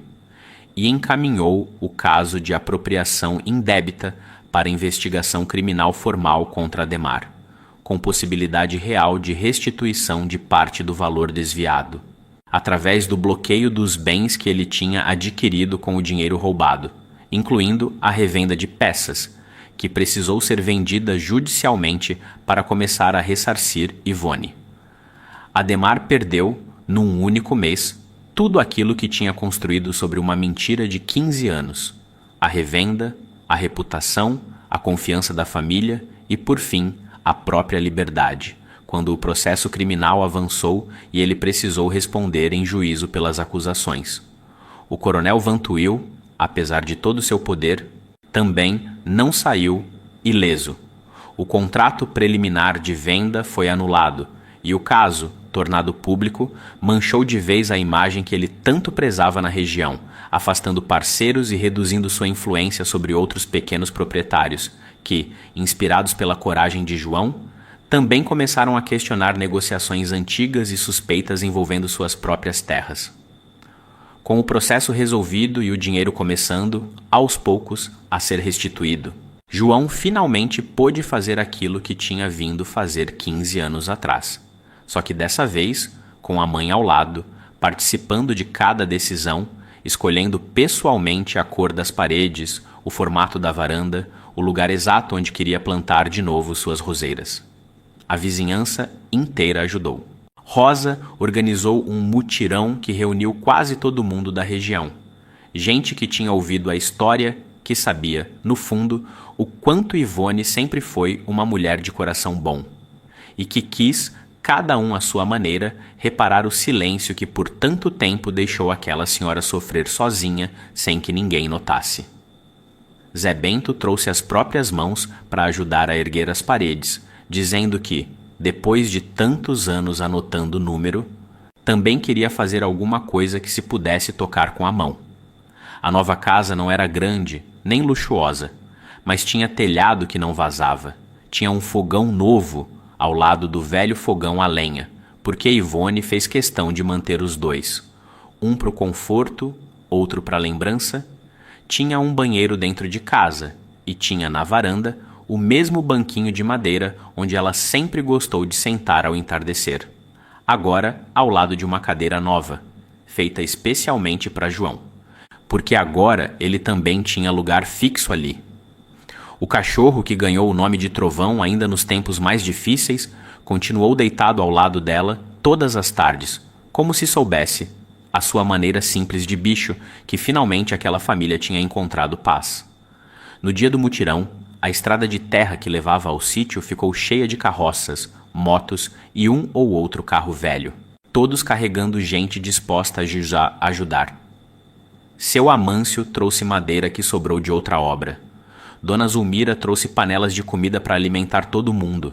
e encaminhou o caso de apropriação indébita para investigação criminal formal contra Ademar, com possibilidade real de restituição de parte do valor desviado, através do bloqueio dos bens que ele tinha adquirido com o dinheiro roubado, incluindo a revenda de peças, que precisou ser vendida judicialmente para começar a ressarcir Ivone. Ademar perdeu, num único mês, tudo aquilo que tinha construído sobre uma mentira de 15 anos: a revenda, a reputação, a confiança da família e, por fim, a própria liberdade, quando o processo criminal avançou e ele precisou responder em juízo pelas acusações. O coronel Vantuil, apesar de todo o seu poder, também não saiu ileso. O contrato preliminar de venda foi anulado e o caso, tornado público, manchou de vez a imagem que ele tanto prezava na região, afastando parceiros e reduzindo sua influência sobre outros pequenos proprietários que, inspirados pela coragem de João, também começaram a questionar negociações antigas e suspeitas envolvendo suas próprias terras. Com o processo resolvido e o dinheiro começando, aos poucos, a ser restituído, João finalmente pôde fazer aquilo que tinha vindo fazer 15 anos atrás. Só que dessa vez, com a mãe ao lado, participando de cada decisão, escolhendo pessoalmente a cor das paredes, o formato da varanda, o lugar exato onde queria plantar de novo suas roseiras. A vizinhança inteira ajudou. Rosa organizou um mutirão que reuniu quase todo mundo da região. Gente que tinha ouvido a história, que sabia, no fundo, o quanto Ivone sempre foi uma mulher de coração bom. E que quis, cada um à sua maneira, reparar o silêncio que por tanto tempo deixou aquela senhora sofrer sozinha, sem que ninguém notasse. Zé Bento trouxe as próprias mãos para ajudar a erguer as paredes, dizendo que, depois de tantos anos anotando o número, também queria fazer alguma coisa que se pudesse tocar com a mão. A nova casa não era grande, nem luxuosa, mas tinha telhado que não vazava. Tinha um fogão novo ao lado do velho fogão a lenha, porque Ivone fez questão de manter os dois. Um para o conforto, outro para a lembrança. Tinha um banheiro dentro de casa e tinha na varanda o mesmo banquinho de madeira onde ela sempre gostou de sentar ao entardecer. Agora ao lado de uma cadeira nova, feita especialmente para João, porque agora ele também tinha lugar fixo ali. O cachorro, que ganhou o nome de Trovão ainda nos tempos mais difíceis, continuou deitado ao lado dela todas as tardes, como se soubesse, a sua maneira simples de bicho, que finalmente aquela família tinha encontrado paz. No dia do mutirão, a estrada de terra que levava ao sítio ficou cheia de carroças, motos e um ou outro carro velho, todos carregando gente disposta a ajudar. Seu Amâncio trouxe madeira que sobrou de outra obra. Dona Zulmira trouxe panelas de comida para alimentar todo mundo.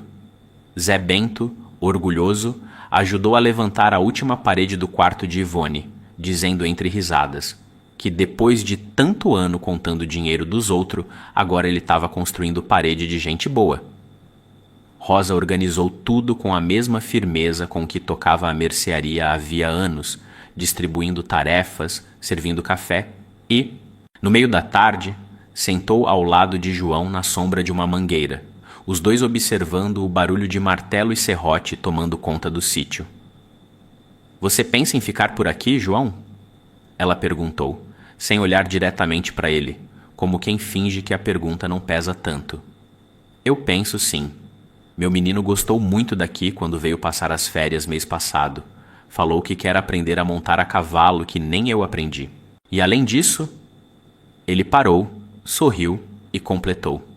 Zé Bento, orgulhoso, ajudou a levantar a última parede do quarto de Ivone, dizendo entre risadas que depois de tanto ano contando dinheiro dos outros, agora ele estava construindo parede de gente boa. Rosa organizou tudo com a mesma firmeza com que tocava a mercearia havia anos, distribuindo tarefas, servindo café e, no meio da tarde, sentou ao lado de João na sombra de uma mangueira, os dois observando o barulho de martelo e serrote tomando conta do sítio. "Você pensa em ficar por aqui, João?" ela perguntou, sem olhar diretamente para ele, como quem finge que a pergunta não pesa tanto. "Eu penso sim. Meu menino gostou muito daqui quando veio passar as férias mês passado. Falou que quer aprender a montar a cavalo, que nem eu aprendi. E além disso..." Ele parou, sorriu e completou: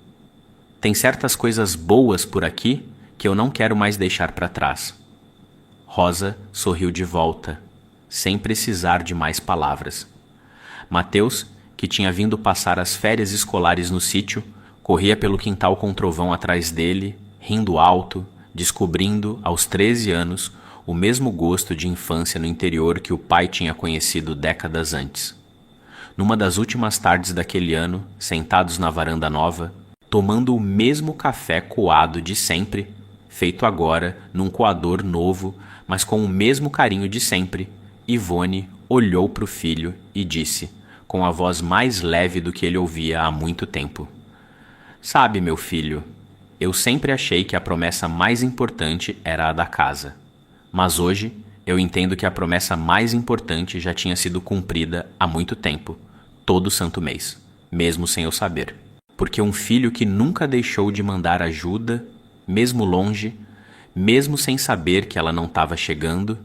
"Tem certas coisas boas por aqui que eu não quero mais deixar para trás." Rosa sorriu de volta, sem precisar de mais palavras. Mateus, que tinha vindo passar as férias escolares no sítio, corria pelo quintal com Trovão atrás dele, rindo alto, descobrindo, aos 13 anos, o mesmo gosto de infância no interior que o pai tinha conhecido décadas antes. Numa das últimas tardes daquele ano, sentados na varanda nova, tomando o mesmo café coado de sempre, feito agora num coador novo, mas com o mesmo carinho de sempre, Ivone olhou para o filho e disse, com a voz mais leve do que ele ouvia há muito tempo: "Sabe, meu filho, eu sempre achei que a promessa mais importante era a da casa. Mas hoje eu entendo que a promessa mais importante já tinha sido cumprida há muito tempo, todo santo mês, mesmo sem eu saber. Porque um filho que nunca deixou de mandar ajuda, mesmo longe, mesmo sem saber que ela não estava chegando,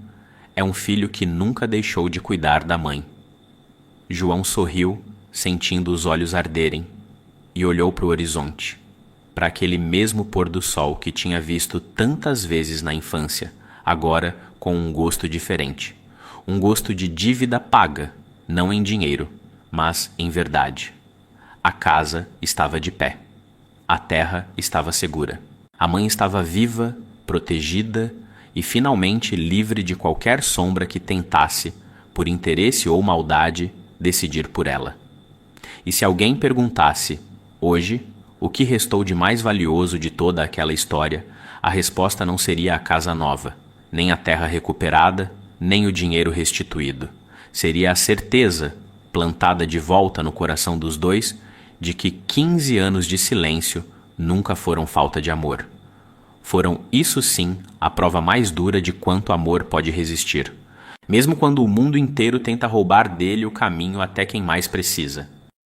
é um filho que nunca deixou de cuidar da mãe." João sorriu, sentindo os olhos arderem, e olhou para o horizonte, para aquele mesmo pôr do sol que tinha visto tantas vezes na infância, agora com um gosto diferente. Um gosto de dívida paga, não em dinheiro, mas em verdade. A casa estava de pé. A terra estava segura. A mãe estava viva, protegida e finalmente livre de qualquer sombra que tentasse, por interesse ou maldade, decidir por ela. E se alguém perguntasse, hoje, o que restou de mais valioso de toda aquela história, a resposta não seria a casa nova, nem a terra recuperada, nem o dinheiro restituído. Seria a certeza, plantada de volta no coração dos dois, de que 15 anos de silêncio nunca foram falta de amor. Foram, isso sim, a prova mais dura de quanto amor pode resistir. Mesmo quando o mundo inteiro tenta roubar dele o caminho até quem mais precisa.